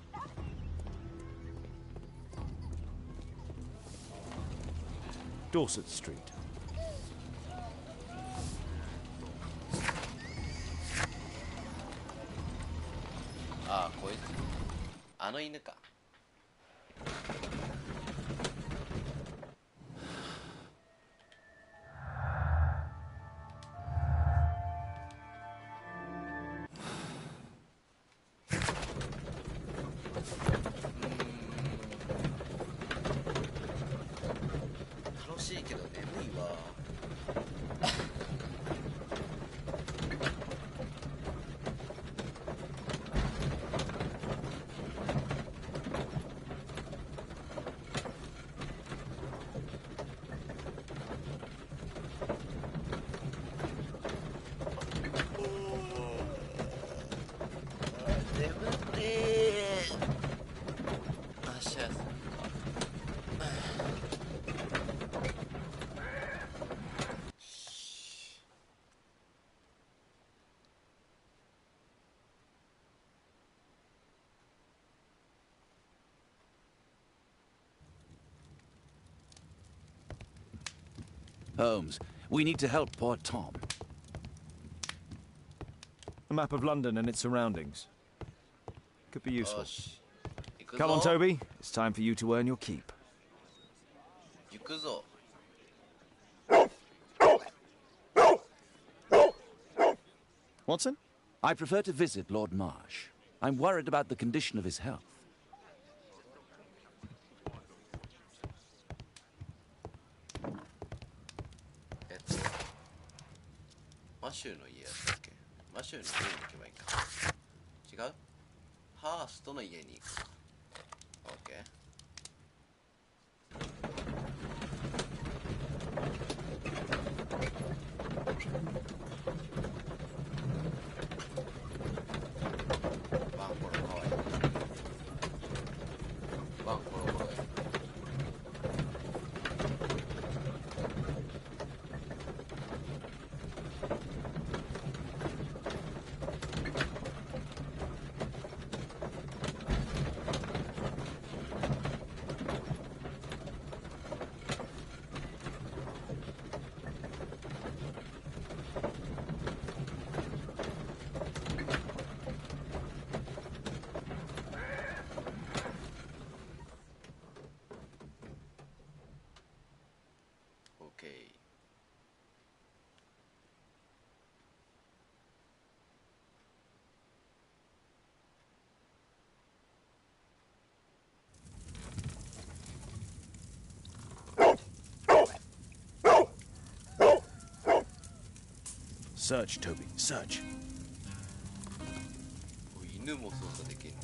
Dorset Street. ああ、こいつ。あの犬か。楽しいけど眠いわ。Holmes, we need to help poor Tom. A map of London and its surroundings. Could be useful. よし行くぞ。 Come on, Toby. It's time for you to earn your keep. 行くぞ。 Watson? I prefer to visit Lord Marsh. I'm worried about the condition of his health. マシューの家やったっけ？マシューの家に行けばいいか。違う？ハーストの家に行くか。オッケー。バンコロかわいい。バンコロかわいい。Search, Toby. Search. 犬も操作できる。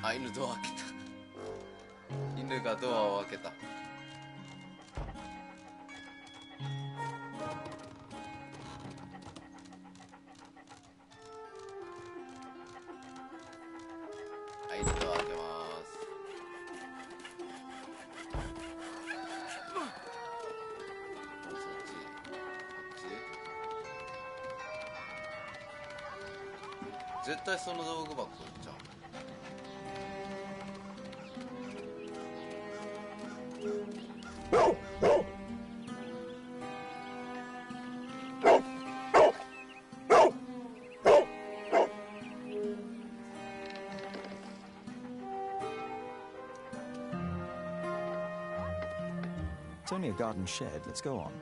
あ、犬ドア開けた。犬がドアを開けた。はい、犬ドア開けます。そっち、絶対その道具箱じゃん。It's only a garden shed. Let's go on.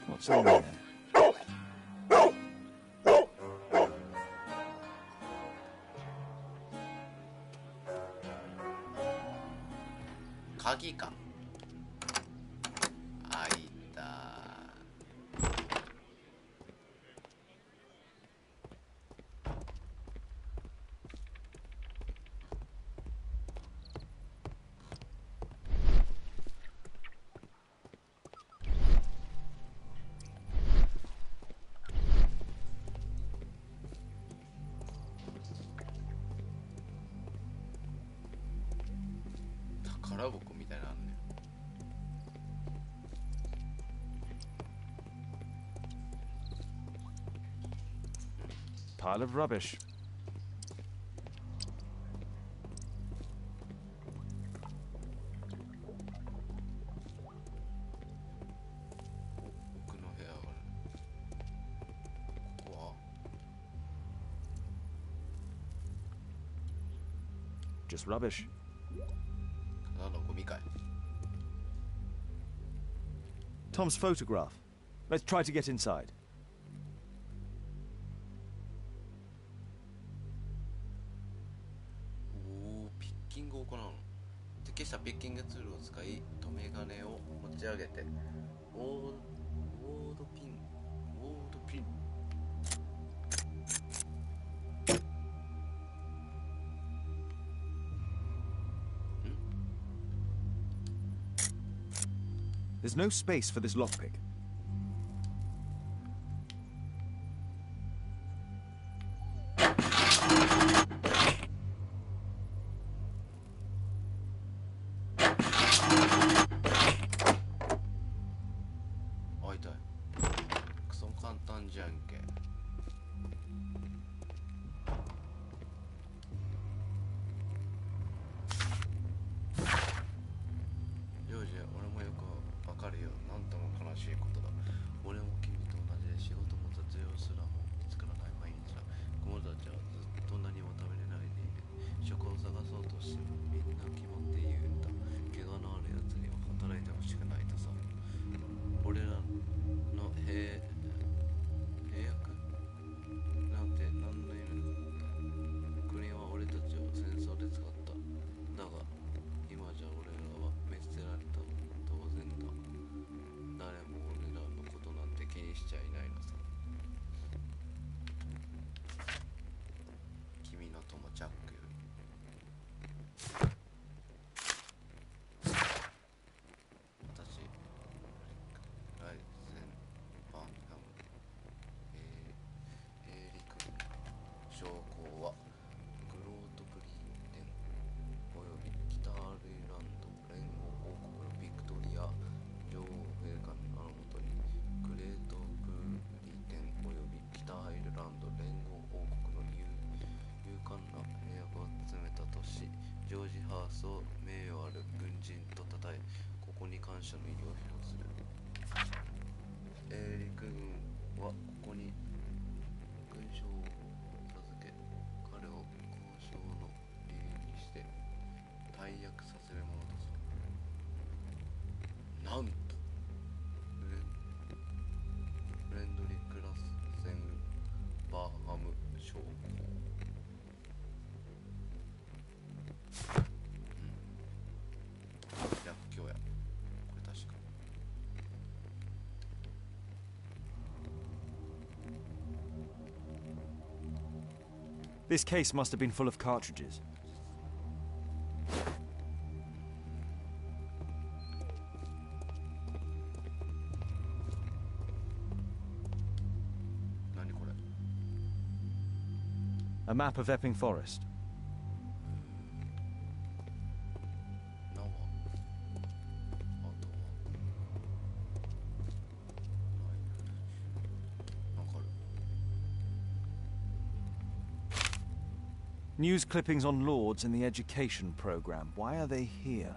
What's in there? 鍵か。開いた。宝箱みたいなのあんね。Pile of rubbish. 奥の部屋は just rubbish. ただのゴミかい。 Tom's photograph. Let's try to get inside. おお、ピッキングを行うの。適したピッキングツールを使い、留め金を持ち上げて、ウォードピン。There's no space for this lockpick.なんとフレンドリークラスセンバーハム将校、略教やこれ確か。 This case must have been full of cartridges. A map of Epping Forest. News clippings on Lords in the education program. Why are they here?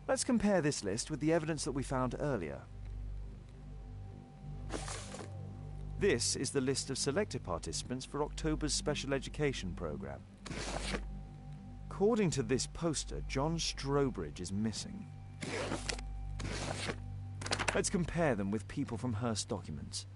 Let's compare this list with the evidence that we found earlier. This is the list of selected participants for October's special education program. According to this poster, John Strobridge is missing. Let's compare them with people from Hearst documents.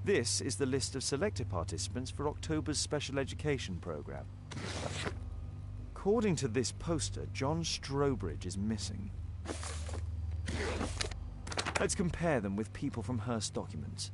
This is the list of selected participants for October's special education program. According to this poster, John Strobridge is missing. Let's compare them with people from Hearst documents.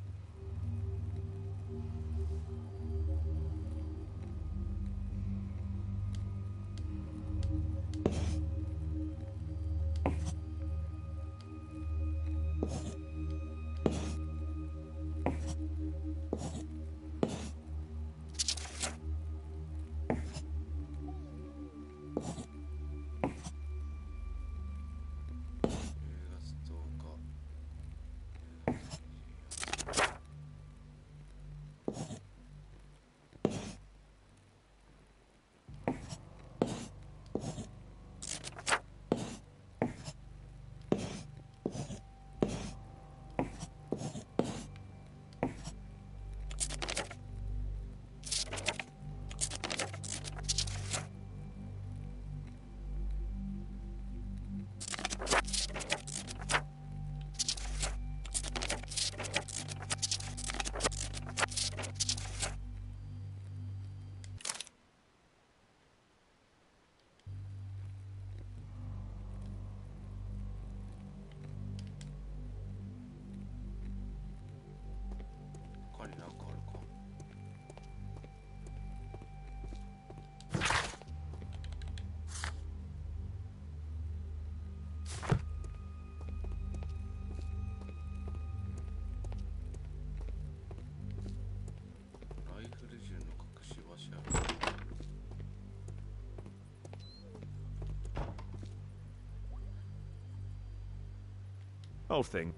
Old thing.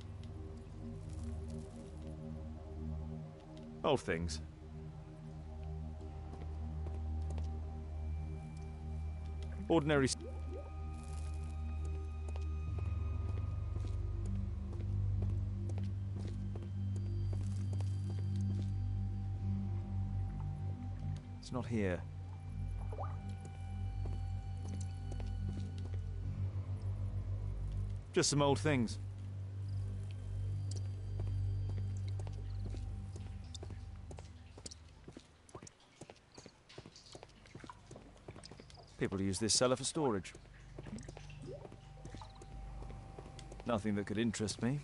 Old things. Ordinary. It's not here. Just some old things. People use this cellar for storage. Nothing that could interest me.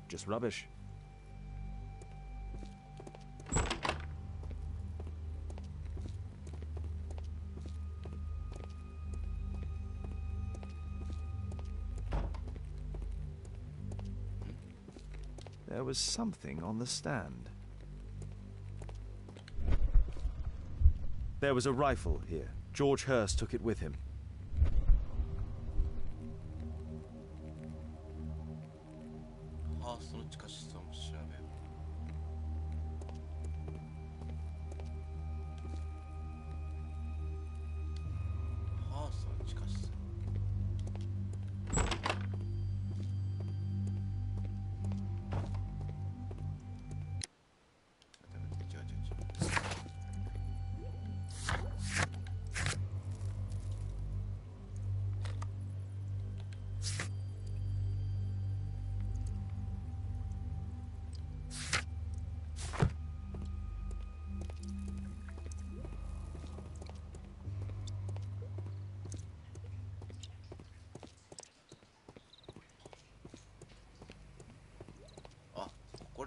Just rubbish. There was something on the stand. There was a rifle here. George Hearst took it with him.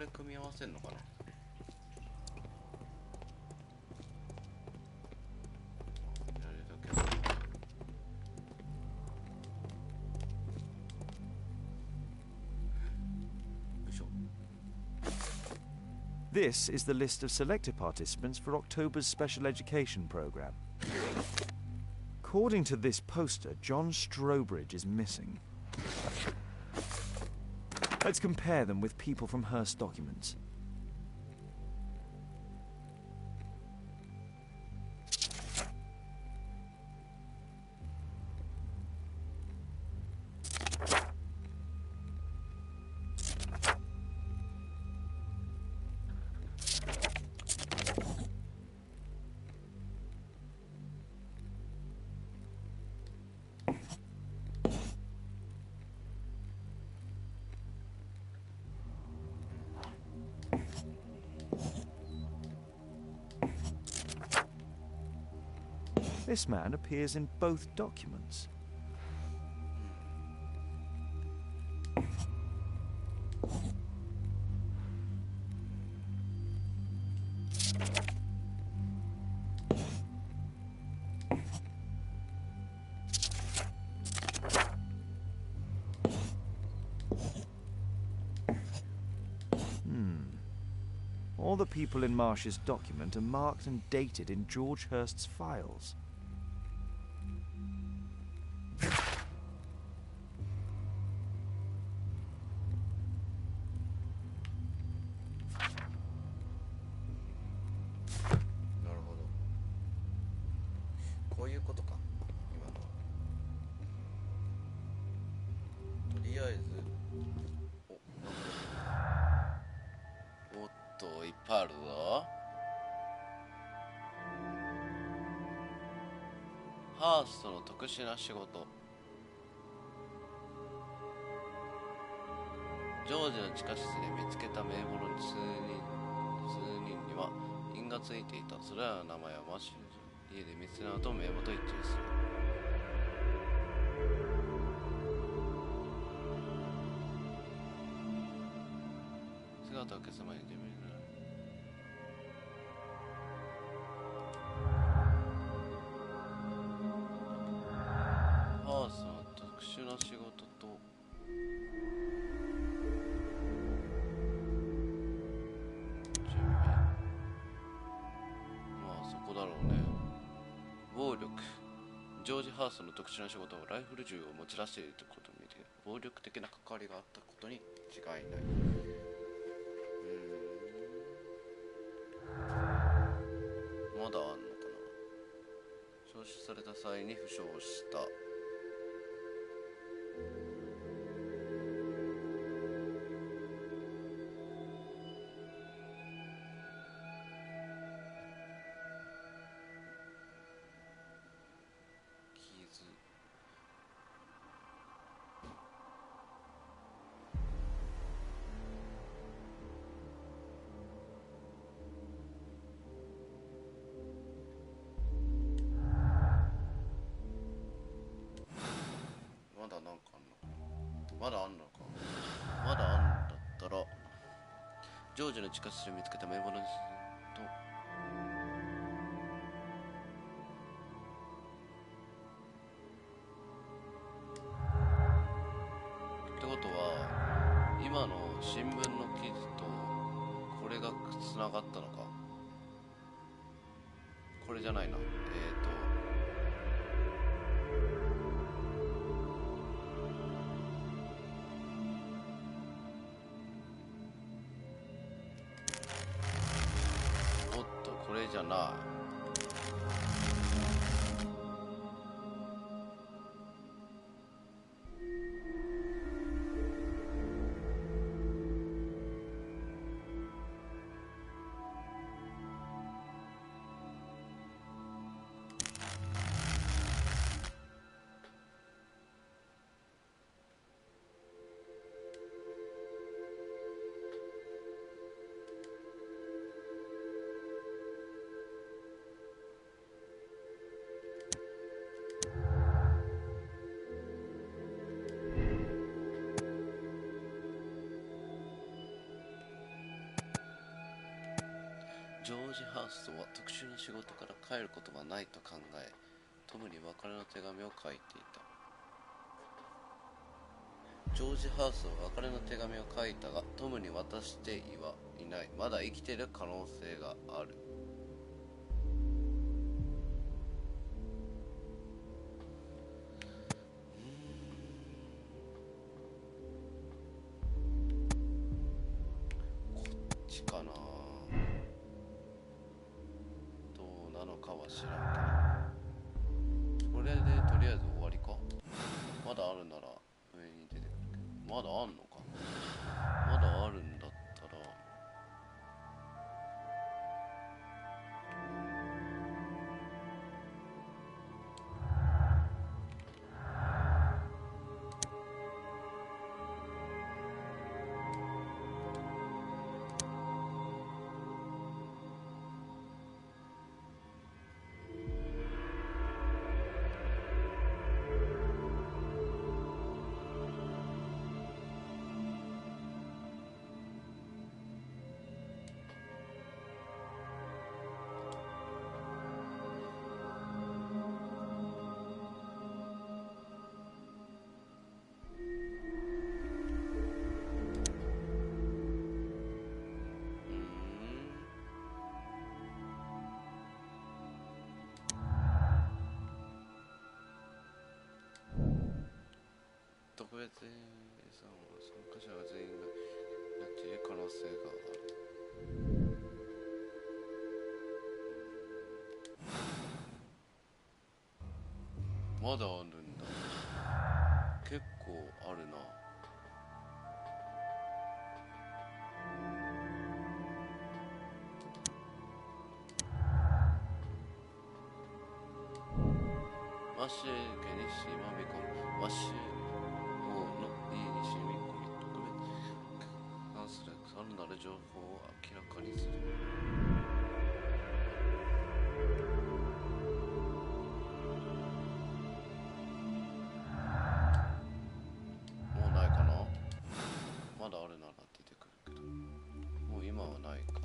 れ組み合わせるのかな。やるだけだ。よいしょ。 This is the list of selected participants for October's special education program. According to this poster, John Strobridge is missing. Let's compare them with people from Hearst documents. This man appears in both documents. All the people in Marsh's document are marked and dated in George Hurst's files.ハーストの特殊な仕事。ジョージの地下室で見つけた名簿の数人には印がついていた。それらの名前はマッシュの家で見つけたのと名簿と一致する。姿を消す前に自分になる。ハースの特殊な仕事と準備、まあそこだろうね。暴力。ジョージ・ハーストの特殊な仕事はライフル銃を持ち出しているということを見て暴力的な関わりがあったことに違いない。まだあんのかな。招集された際に負傷した。傷。まだなんかあんのかな。まだあんのか。まだあんだったらジョージの地下室で見つけた名簿のとってことは今の新聞の記事とこれがつながったのか。これじゃないな。おっとこれじゃない。ージ・ハーストは特殊な仕事から帰ることはないと考え、トムに別れの手紙を書いていた。ジョージ・ハーストは別れの手紙を書いたが、トムに渡してはいない。まだ生きている可能性がある。こっちかな。どうなのかは知らんけど、これでとりあえず終わりか。まだあるなら上に出てくるけど、まだあんのか。まだあるんだったら特別さんは参加者が全員がやっている可能性がある。まだあるんだ。結構あるな。マッシュ家にしまみ込むマッシュ王の家にしみ込み特別関するさらなる情報を明らかにする。もうないかな。まだあるなら出てくるけど、もう今はないか。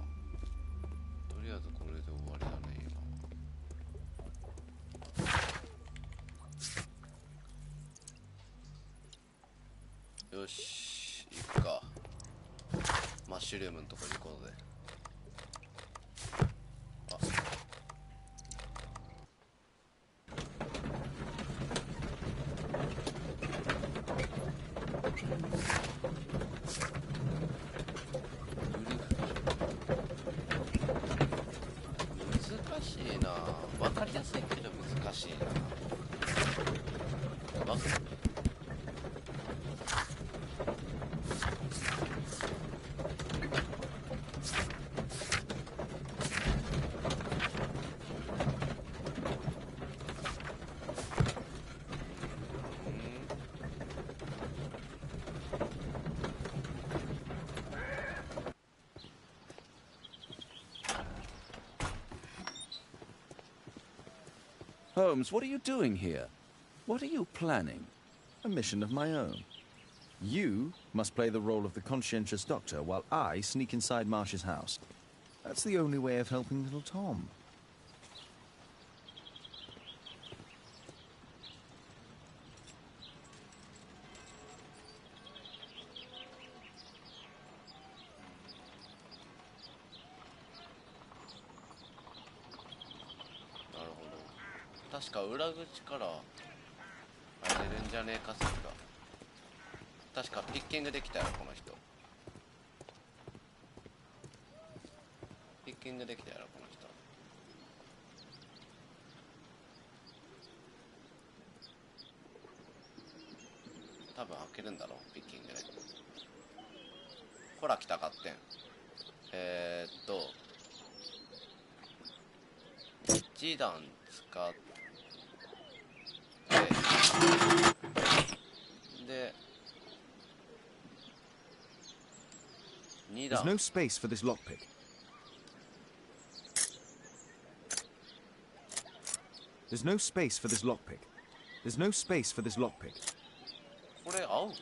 とりあえずこれで終わりだね今。よし、行くか。マッシュルームのとこに行こうぜ。あ、難しいな。分かりやすいけど難しいな。Holmes, what are you doing here? What are you planning? A mission of my own. You must play the role of the conscientious doctor while I sneak inside Marsh's house. That's the only way of helping little Tom.なるほど。確か裏口から出るんじゃねえか説が。確かピッキングできたよこの人。ピッキングできたやろこの人。多分開けるんだろうピッキングで。ほら来たかってん。1段使ってで2 There's 段。 no space for this lockpick. There's no space for this lockpick. There's no space for this lockpick. これ合うか。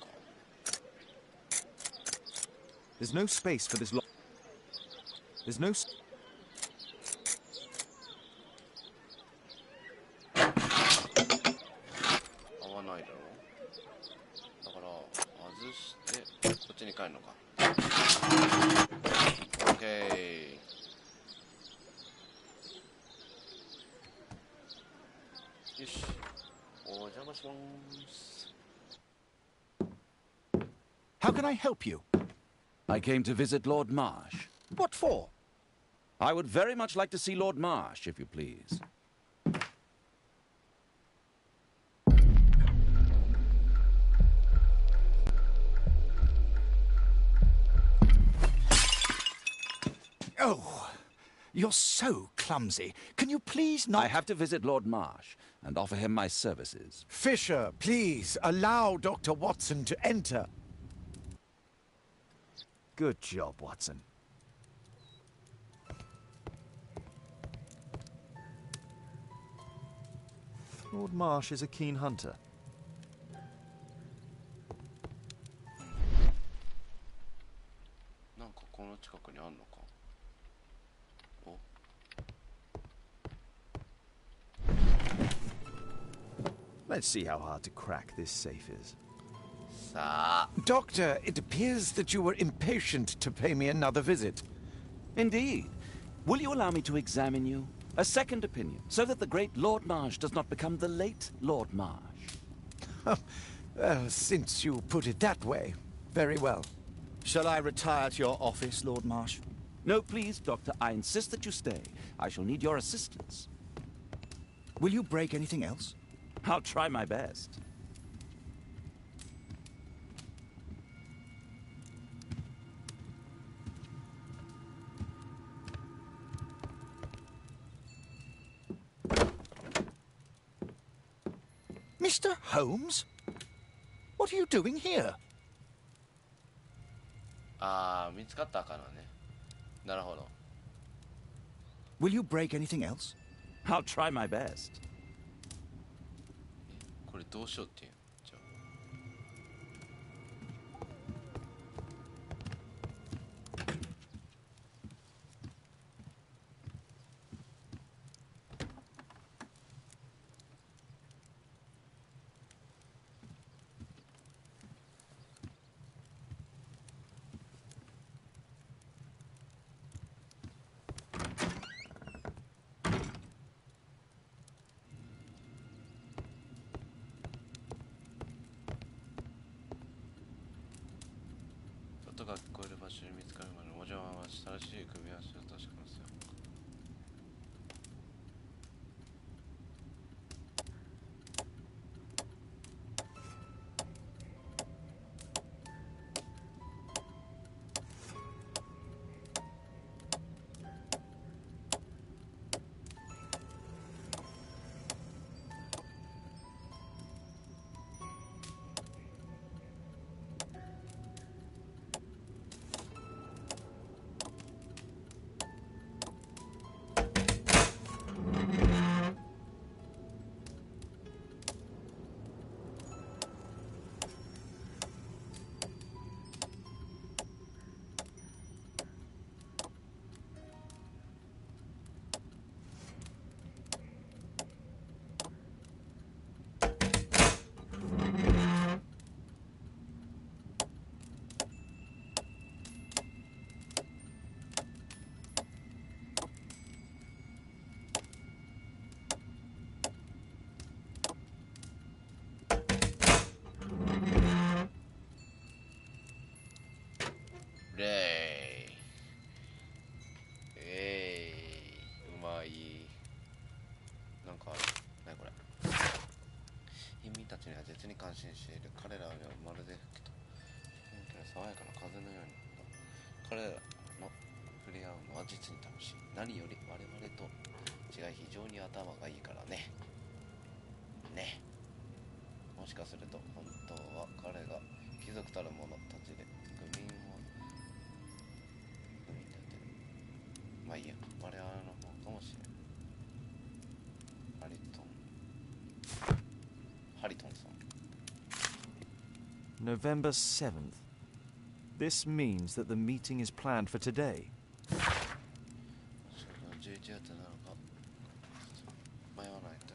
There's no space for this lock. There's no. ちに帰るのか。オッケー。よし、お邪魔します。 How can I help you? I came to visit Lord Marsh. What for? I would very much like to see Lord Marsh, if you please. Oh, you're so clumsy. Can you please not... I have to visit Lord Marsh and offer him my services. Fisher, please, allow Dr. Watson to enter. Good job, Watson. Lord Marsh is a keen hunter. なんかこの近くにあんのか。お。Let's see how hard to crack this safe is. さあ。 Doctor, it appears that you were impatient to pay me another visit. Indeed. Will you allow me to examine you? A second opinion, so that the great Lord Marsh does not become the late Lord Marsh. Well, since you put it that way, very well. Shall I retire to your office, Lord Marsh? No, please, Doctor. I insist that you stay. I shall need your assistance. Will you break anything else? I'll try my best. Mr. Holmes? What are you doing here? ああ、見つかったからね。なるほど。 Will you break anything else? I'll try my best. これどうしようっていう。じゃ音が聞こえる場所に見つかるまでお邪魔は新しい組み合わせを確かめますよ。うまい。なんかある。何これ。貧民たちには絶に感心している。彼らはまるで吹きと爽やかな風のように。彼らの触れ合うのは実に楽しい。何より我々と違い非常に頭がいいからね。ね。もしかすると本当は彼が貴族たる者たちで愚民をまあいいや、我々の方かもしれない。ハリトンさん。 November 7th. This means that the meeting is planned for today. 11月なのか迷わないと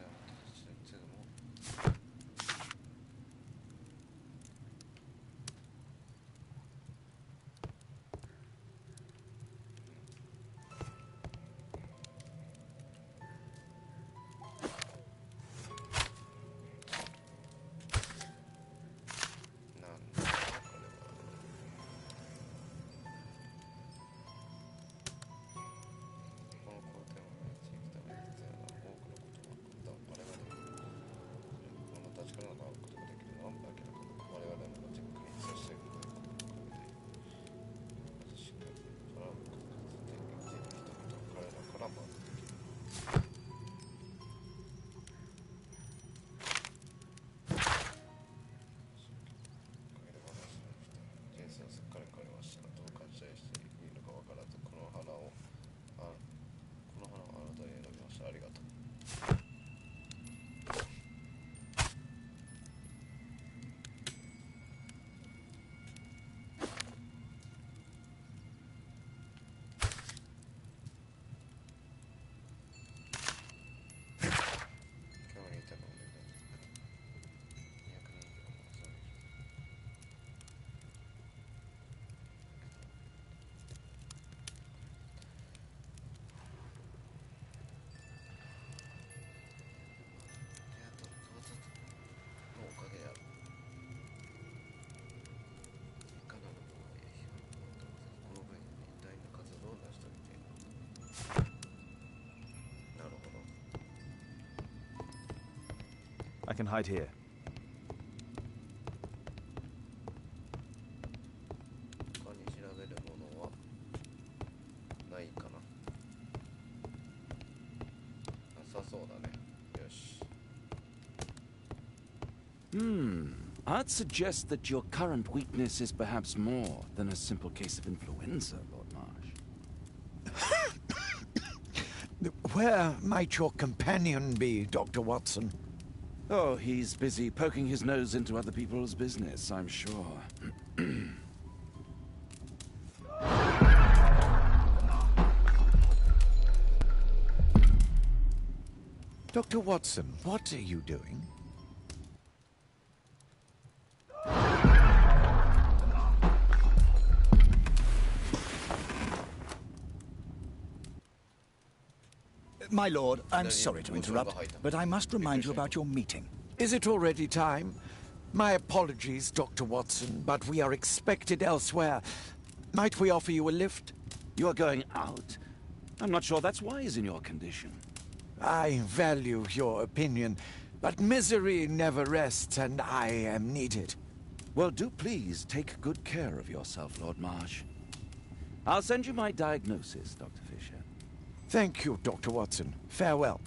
can hide here. 他に調べるものはないかな。なさそうだね。よし。I'd suggest that your current weakness is perhaps more than a simple case of influenza, Lord Marsh. Where might your companion be, Dr. Watson? Oh, he's busy poking his nose into other people's business, I'm sure. Dr. Watson, what are you doing? My lord, I'm sorry to interrupt, but I must remind you about your meeting. Is it already time? My apologies, Dr. Watson, but we are expected elsewhere. Might we offer you a lift? You are going out? I'm not sure that's wise in your condition. I value your opinion, but misery never rests, and I am needed. Well, do please take good care of yourself, Lord Marsh. I'll send you my diagnosis, Dr. Fisher. Thank you, Dr. Watson. Farewell.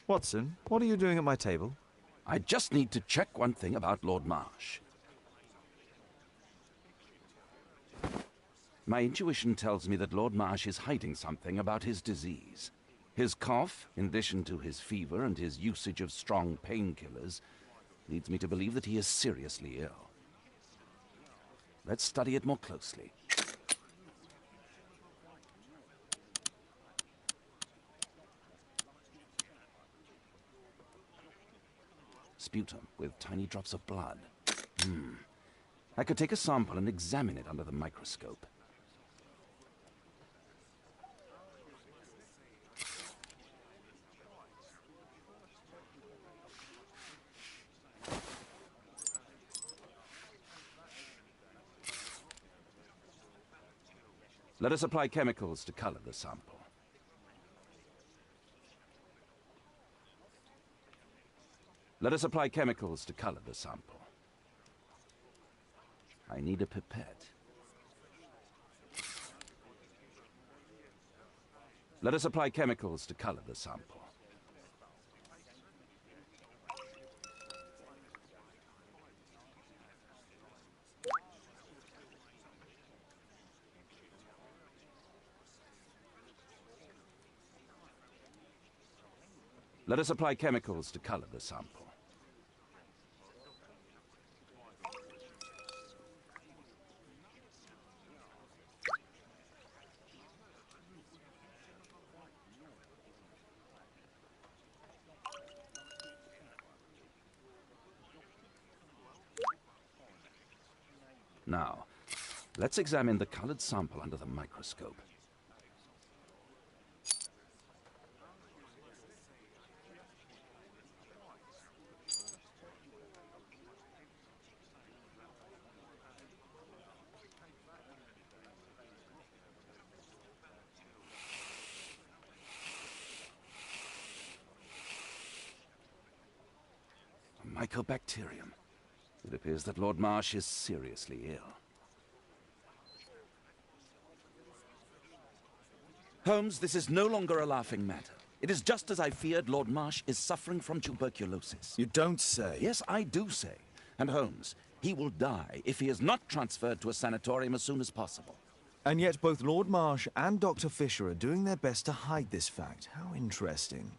Watson, what are you doing at my table? I just need to check one thing about Lord Marsh. My intuition tells me that Lord Marsh is hiding something about his disease. His cough, in addition to his fever and his usage of strong painkillers, leads me to believe that he is seriously ill. Let's study it more closely. Sputum with tiny drops of blood. I could take a sample and examine it under the microscope. Let us apply chemicals to color the sample. Let us apply chemicals to color the sample. I need a pipette. Let us apply chemicals to color the sample. Let us apply chemicals to color the sample. Now, let's examine the colored sample under the microscope. A mycobacterium. It It appears that Lord Marsh is seriously ill. Holmes, this is no longer a laughing matter. It is just as I feared. Lord Marsh is suffering from tuberculosis. You don't say. Yes, I do say. And Holmes, he will die if he is not transferred to a sanatorium as soon as possible. And yet both Lord Marsh and Dr. Fisher are doing their best to hide this fact. How interesting.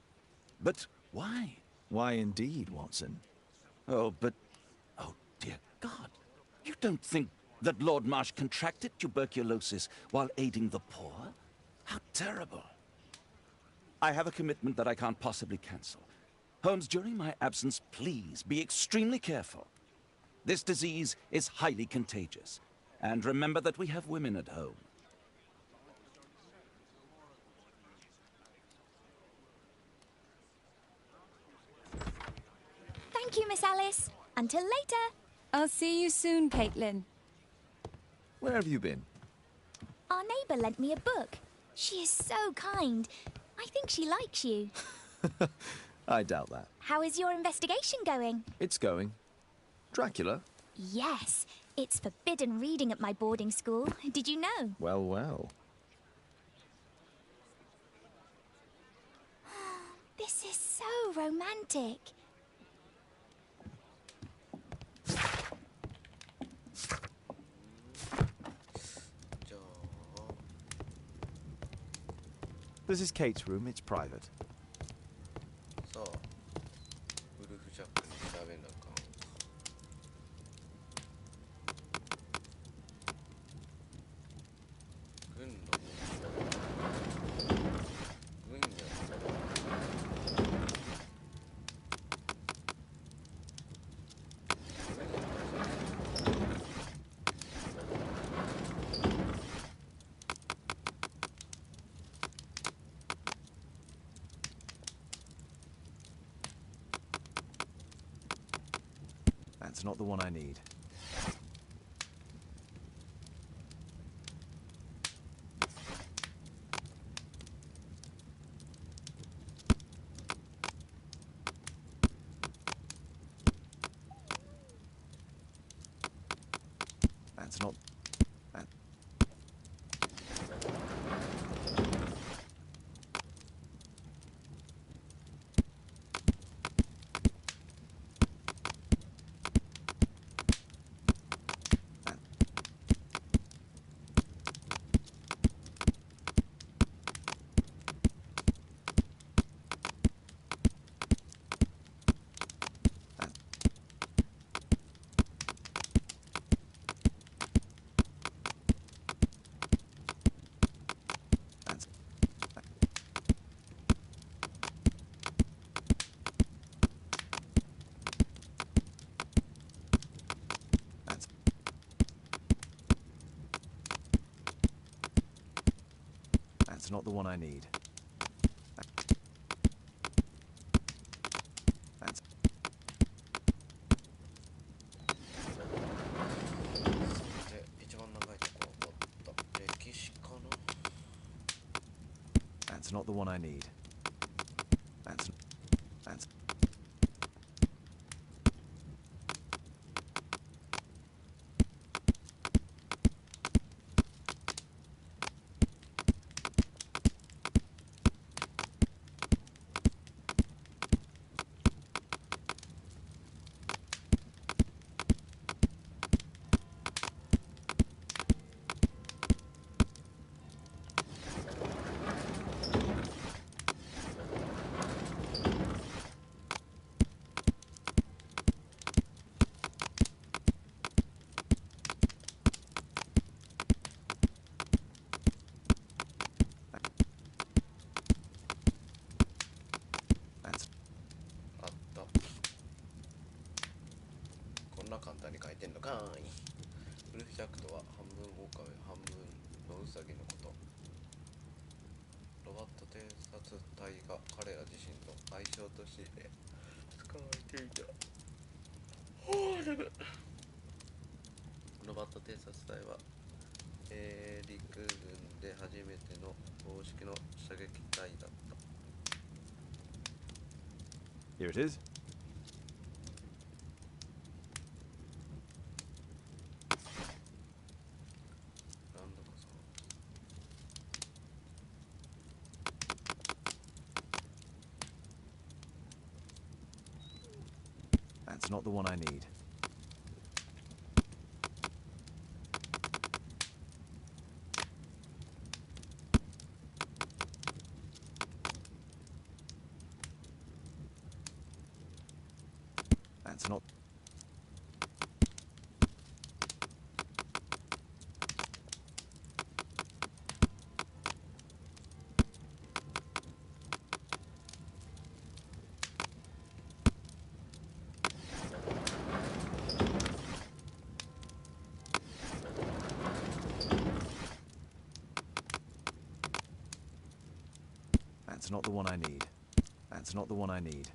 But why? Why indeed, Watson? Oh, but... Oh, dear God. You don't think that Lord Marsh contracted tuberculosis while aiding the poor? How terrible. I have a commitment that I can't possibly cancel. Holmes, during my absence, please be extremely careful. This disease is highly contagious. And remember that we have women at home. Thank you, Miss Alice. Until later. I'll see you soon, Caitlin. Where have you been? Our neighbour lent me a book. She is so kind. I think she likes you. I doubt that. How is your investigation going? It's going. Dracula? Yes. It's forbidden reading at my boarding school. Did you know? Well, well. This is so romantic. This is Kate's room. It's private. さあ、ウルフジャックに調べなあかん。軍の軍やThat's not the one I need. That's not... That... That's not the one I need. That's... That's not the one I need. That's... That's... That's... あった。こんな簡単に書いてんのかーい。ウルフジャックとは半分狼半分のウサギのこと。ロバット偵察隊が彼ら自身の愛称として使われていた。ロバット偵察隊は陸軍で初めての公式の射撃隊だった。Here it is. That's not the one I need. That's not... That's not the one I need. That's not the one I need.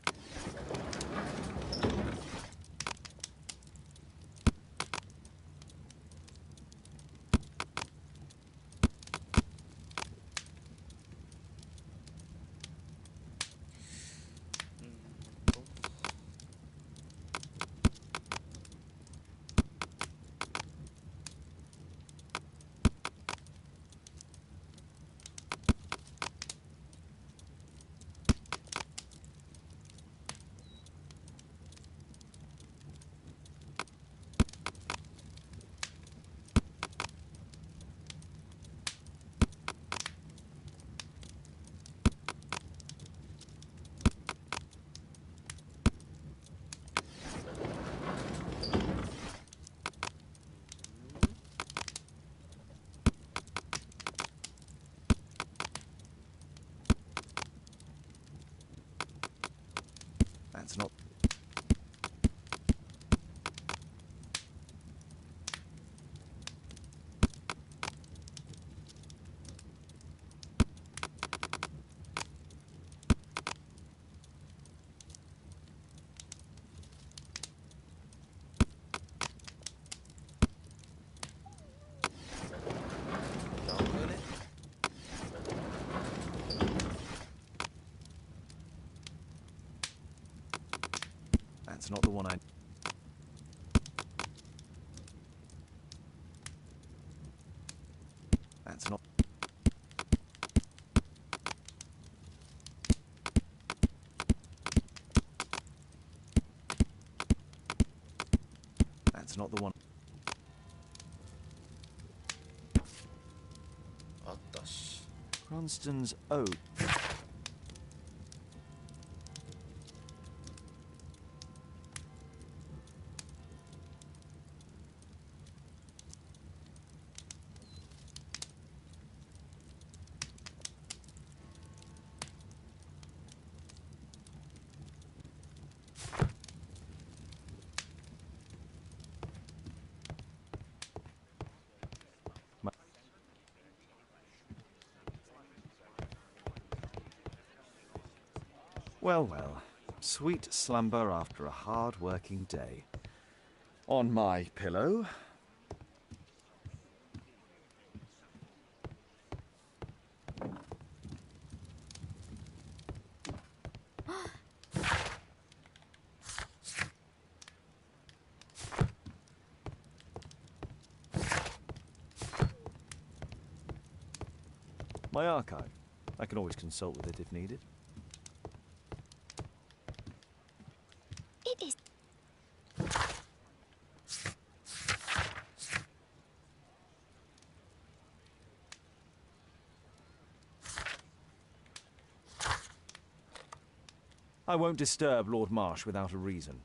That's not... That's not the one I... That's not... That's not the one... あったし。 Cranston's Ode. Well, well. Sweet slumber after a hard-working day. On my pillow. My archive. I can always consult with it if needed. It is. I won't disturb Lord Marsh without a reason.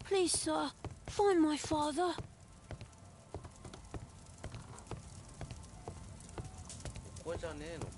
Please, sir, find my father. ここじゃねえのか。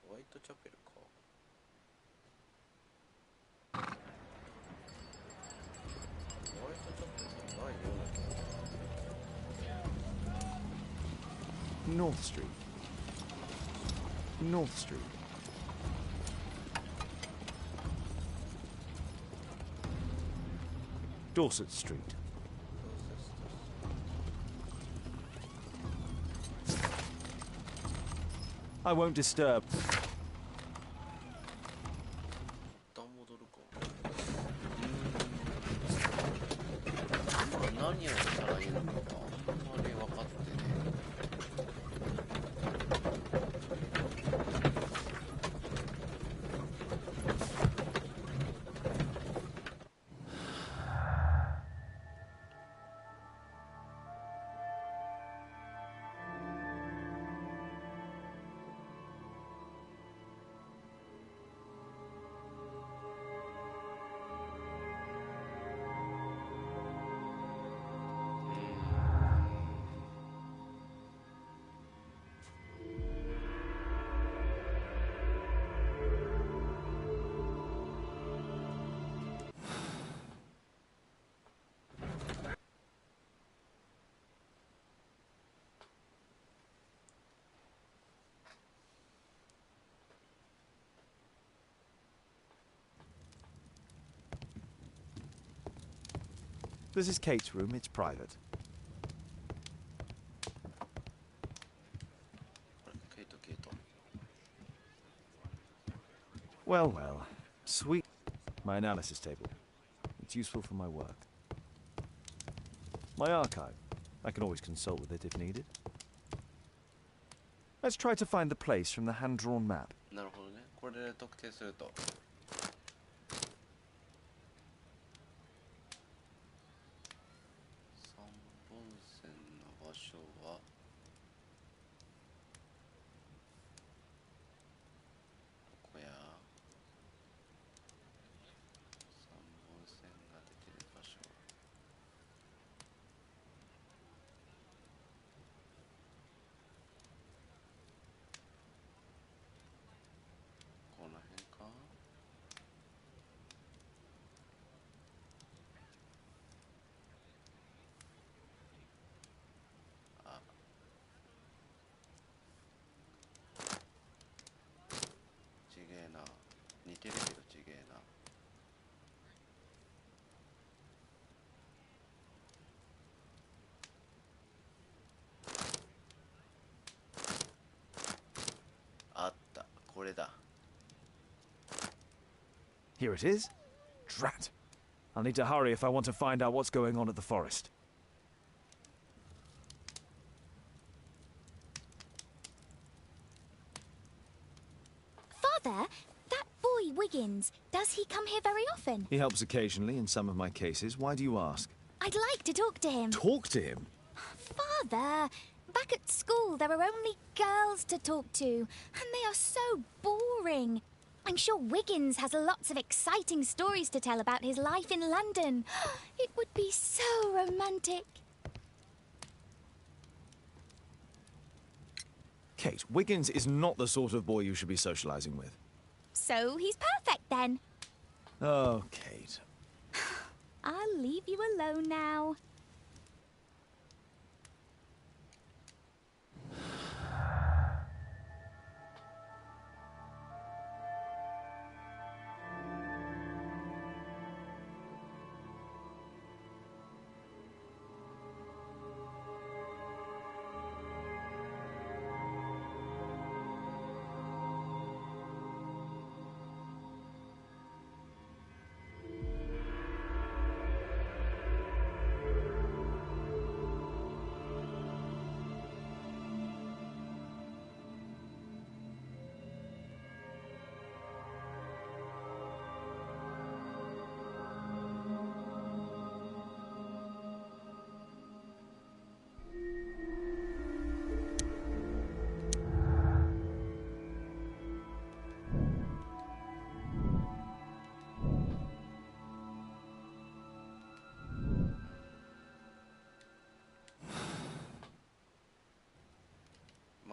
ホワイトチャペルか。ホワイトチャペルじゃないような気が。 North Street. North Street. Dorset Street. I won't disturb. 一旦戻るか。今何をしたらいいのかあんまり分かってねThis is Kate's room. It's private. ケイトケイト Well, well. Sweet. My analysis table. It's useful for my work. My archive. I can always consult with it if needed. Let's try to find the place from the hand-drawn map. なるほどね。これで特定すると3本線の場所はどこや。3本線が出てる場所この辺か。あ、ちげえな。似てるけどちげえな。あった。これだ。 Here it is. Drat. I'll need to hurry if I want to find out what's going on at the forest. Father, that boy Wiggins, does he come here very often? He helps occasionally in some of my cases. Why do you ask? I'd like to talk to him. Talk to him? Father, back at school there are only girls to talk to, and they are so boring. I'm sure Wiggins has lots of exciting stories to tell about his life in London. It would be so romantic. Kate, Wiggins is not the sort of boy you should be socializing with. So he's perfect then. Oh, Kate. I'll leave you alone now.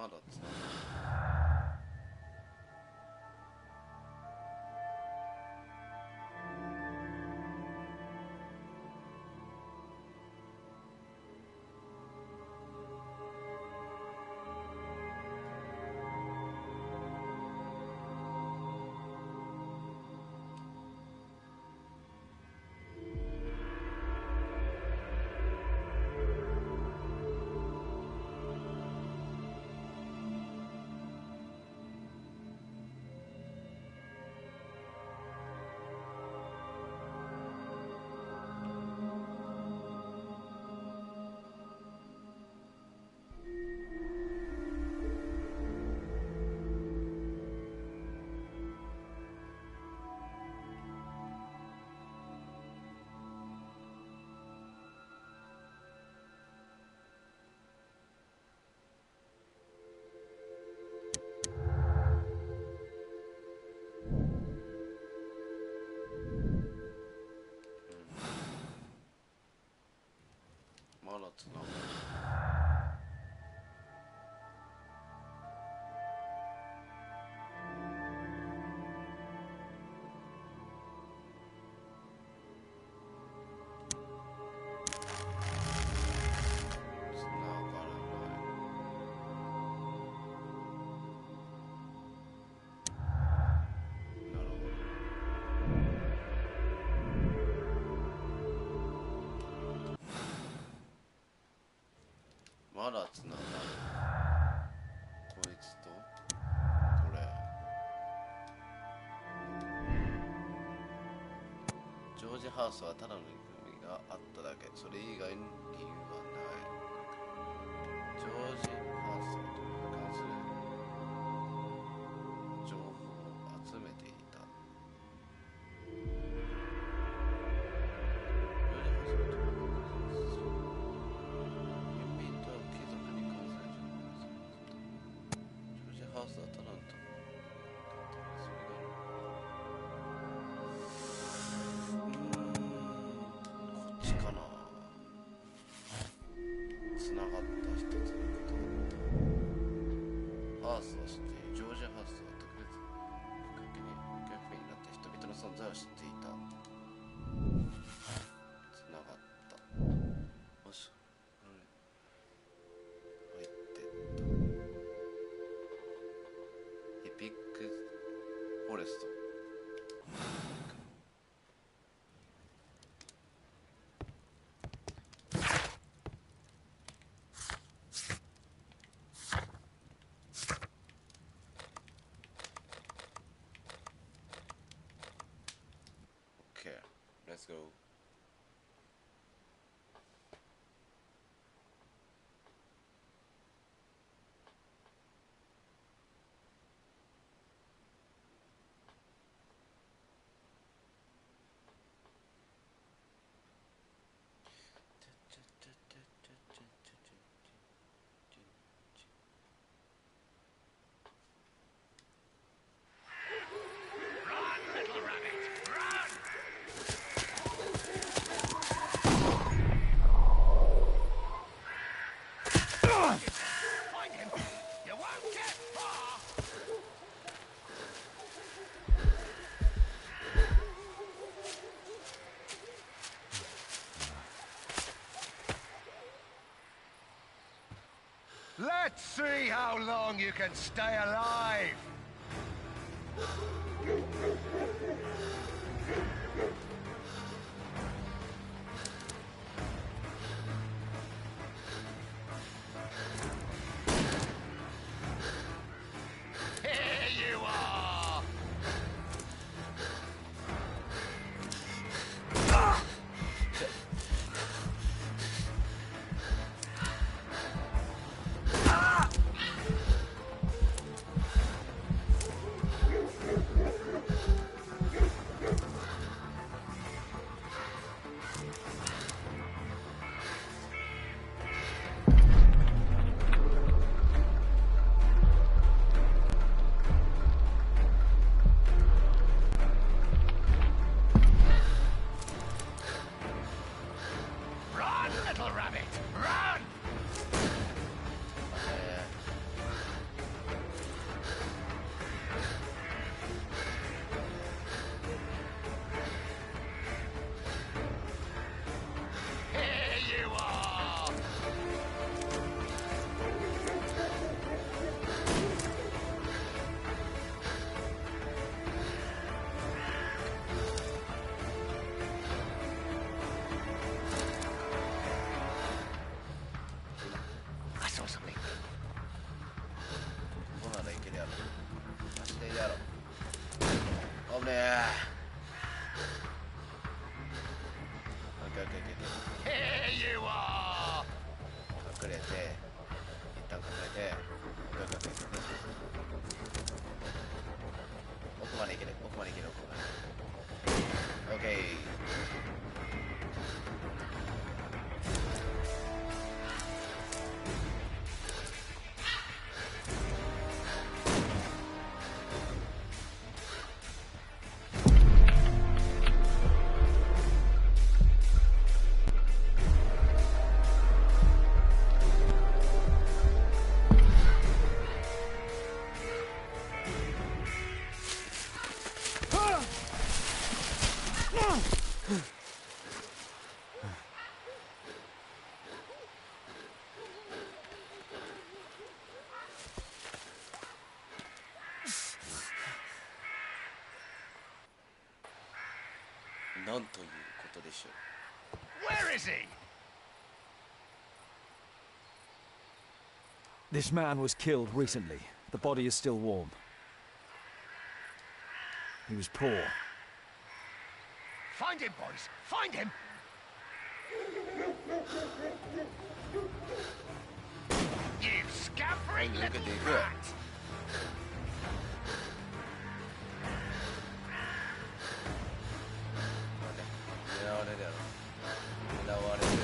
まだつながる。まだつながる。まだつながる。こいつとこれ。ジョージハウスはただの憎みがあっただけ。それ以外に理由はない。ジョージハウスと関する情報を集めていた。つながった一つのこと。ハースを知っている。ジョージ・ハースは特別きっかけに行方不明になった人々の存在を知っていた。つながった。よし、入ってった。エピックフォレスト。Let's go. Let's see how long you can stay alive! Here you are! けて Here you are! 隠れて、一旦隠れて、声かけて、奥まで行ける、奥まで行ける、奥まで。オッケー。なんということでしょう。 Where is he? This man was killed recently. The body is still warm. He was poor. Find him, boys! Find him! You scampering little rat! 狙われるやろ。狙われる、避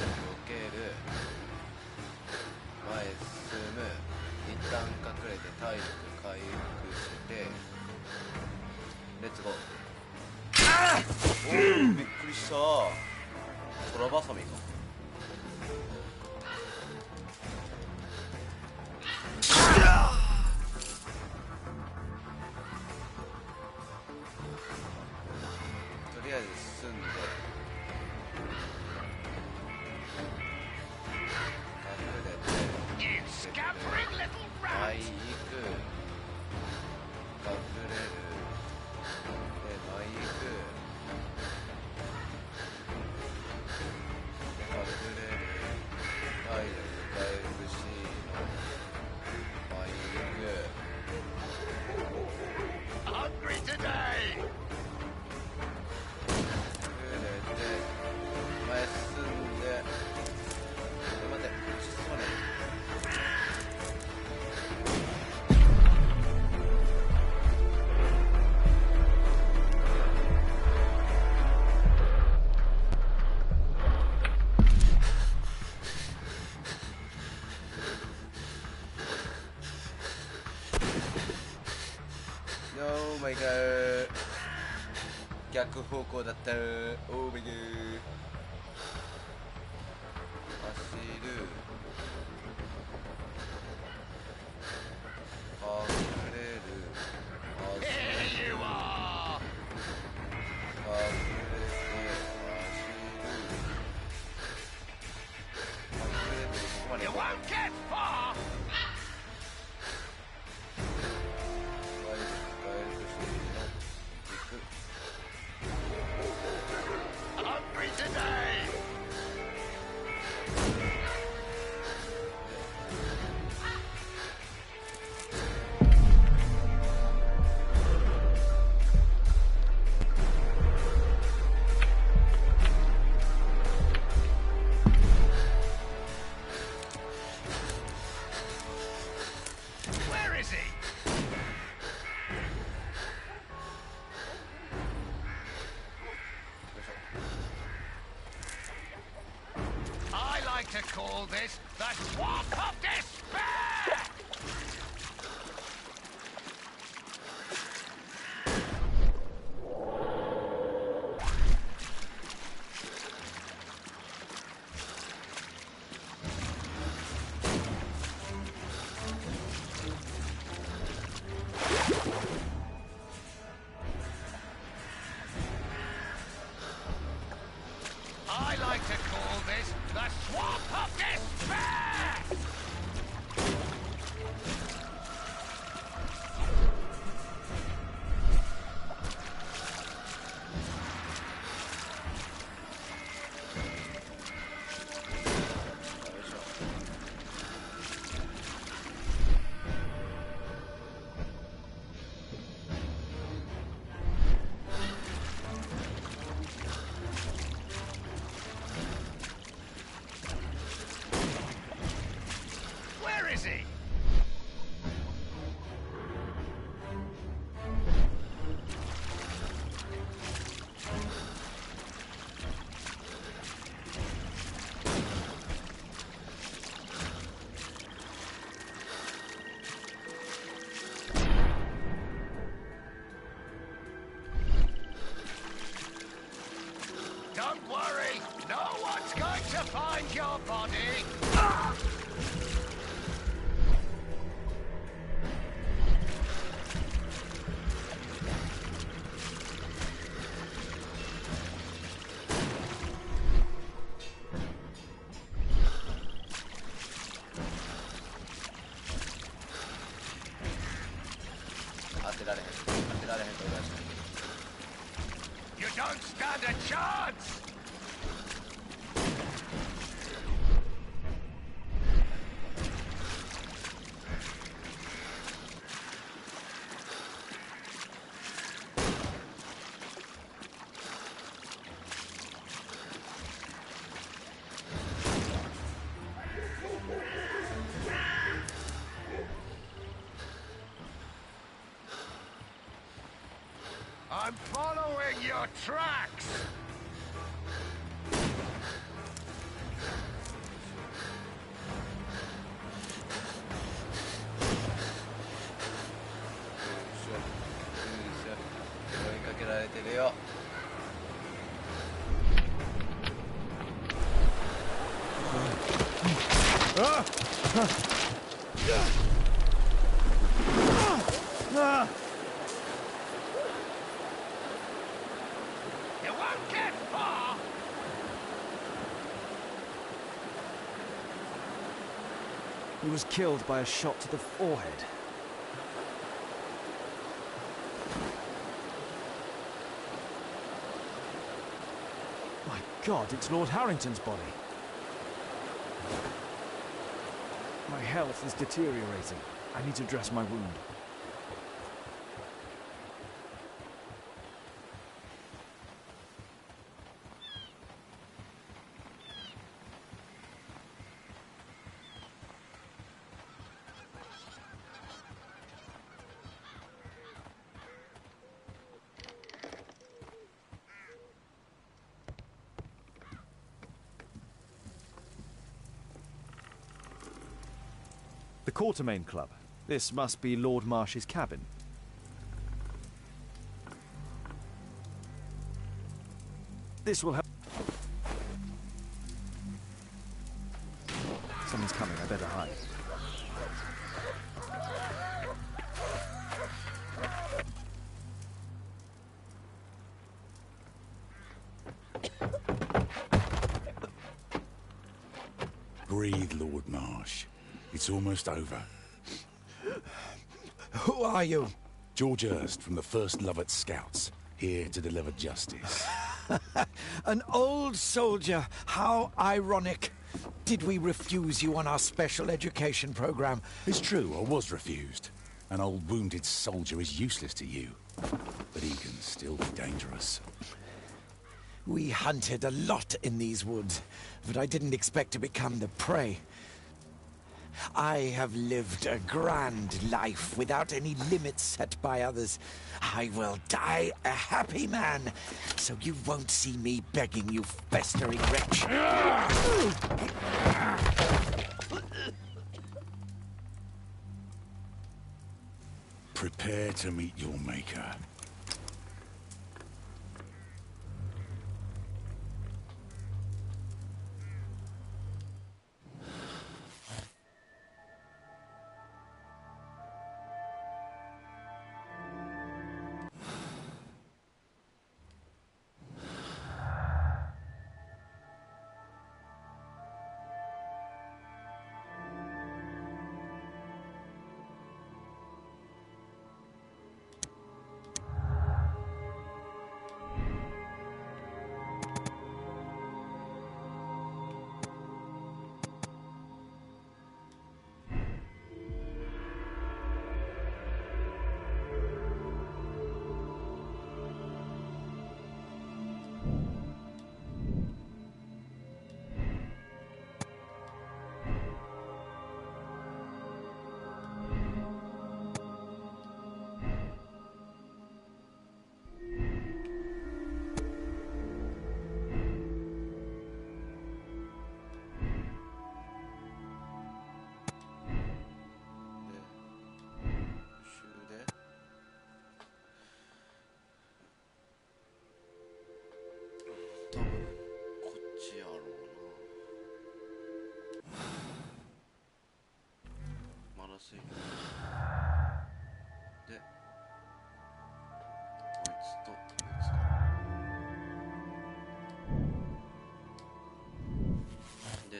ける、前進む、一旦隠れて体力回復して、レッツゴー。おお、びっくりした。トラバサミか。とりあえず進んで前行く、隠れる、で前行く、で隠れる、体力回復しの前行く。 Hungry today! 隠れて前進んで、待って、進まない。Oh my god 逆方向だった。 Oh my god 走る、隠れる、走る、 Here you are! 隠れて走る、隠れてここまで You 行こ won't get far! う。 Hungry today! Where is he? I like to call this the Swamp of Despair! I like to call this the Swamp of Despair! to find your body. You don't stand a chance! I'm following your tracks! You won't get far! He was killed by a shot to the forehead. My God, it's Lord Harrington's body. My health is deteriorating. I need to dress my wound. The Quartermain Club. This must be Lord Marsh's cabin. This will help. Someone's coming, I better hide. Breathe, Lord Marsh. It's almost over. Who are you? George Hurst from the 1st Lovett Scouts, here to deliver justice. An old soldier. How ironic. Did we refuse you on our special education program? It's true, I was refused. An old wounded soldier is useless to you, but he can still be dangerous. We hunted a lot in these woods, but I didn't expect to become the prey. I have lived a grand life without any limits set by others. I will die a happy man, so you won't see me begging, you festering wretch. Prepare to meet your maker.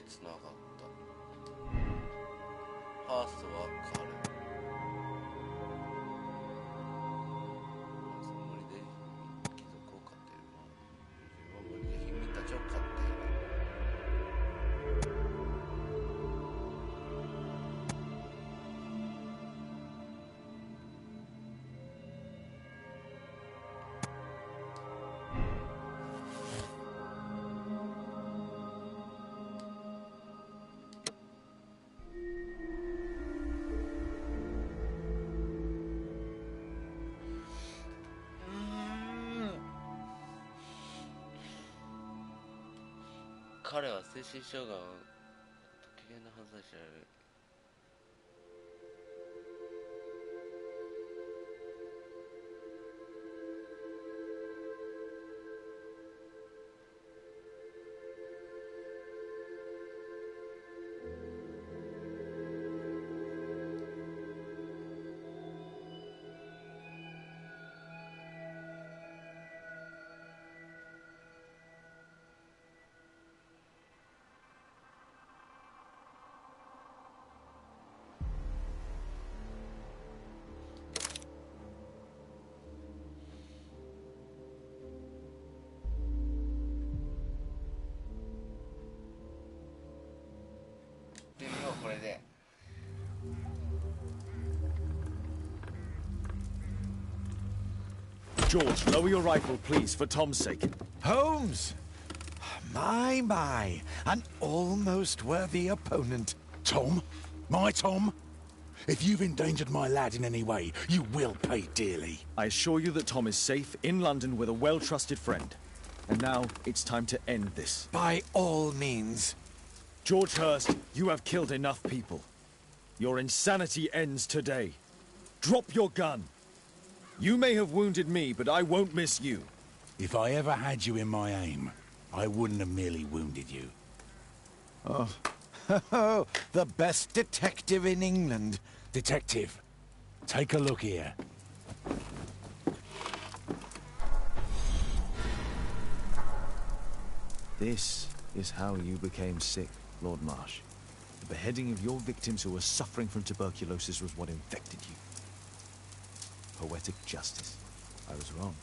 つながった。ファーストは彼。森で貴族を飼っている。自分は森で貧民たちを飼っている。彼は精神障害を危険な犯罪者である。これでGeorge, lower your rifle, please, for Tom's sake. Holmes! My, an almost worthy opponent. Tom? My Tom? If you've endangered my lad in any way, you will pay dearly. I assure you that Tom is safe in London with a well-trusted friend. And now it's time to end this. By all means. George Hurst, you have killed enough people. Your insanity ends today. Drop your gun. You may have wounded me, but I won't miss you. If I ever had you in my aim, I wouldn't have merely wounded you. Oh, the best detective in England. Detective, take a look here. This is how you became sick, Lord Marsh. The beheading of your victims who were suffering from tuberculosis was what infected you. Poetic justice. I was wrong.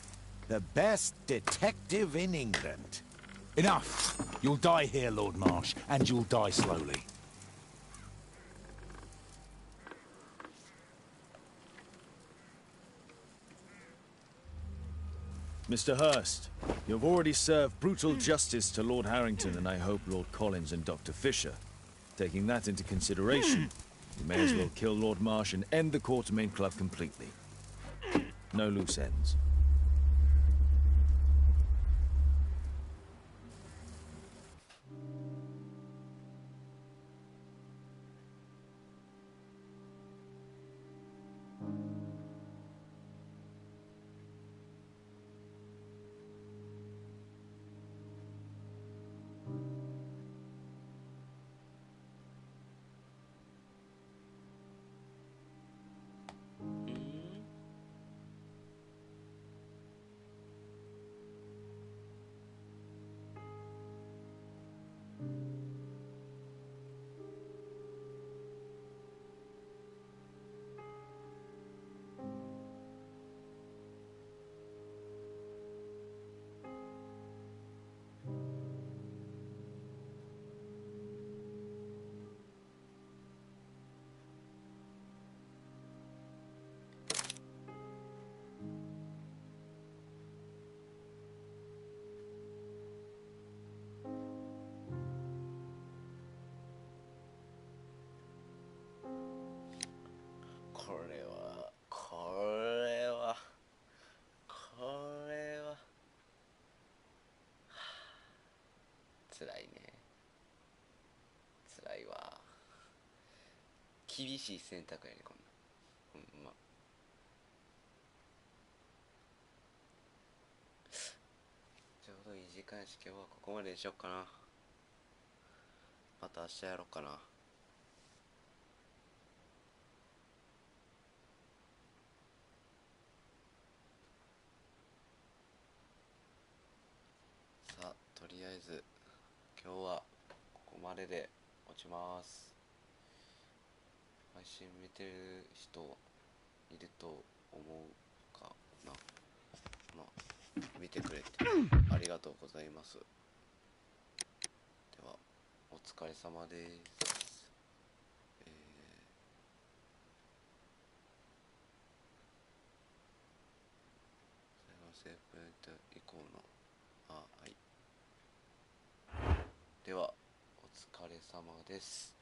The best detective in England. Enough! You'll die here, Lord Marsh, and you'll die slowly. Mr. Hurst, you have already served brutal justice to Lord Harrington and I hope Lord Collins and Dr. Fisher. Taking that into consideration, you may as well kill Lord Marsh and end the Quartermain Club completely. No loose ends.辛いね。辛いわ。厳しい選択やね、こんな。ほんま。ちょうどいい時間やし、今日はここまでにしよっかな。また明日やろうかな。さあ、とりあえず今日はここ止まれで落ちます。配信見てる人いると思うかな。まあ見てくれてありがとうございます。ではお疲れ様です。セーブポイント以降のはい。ではお疲れ様です。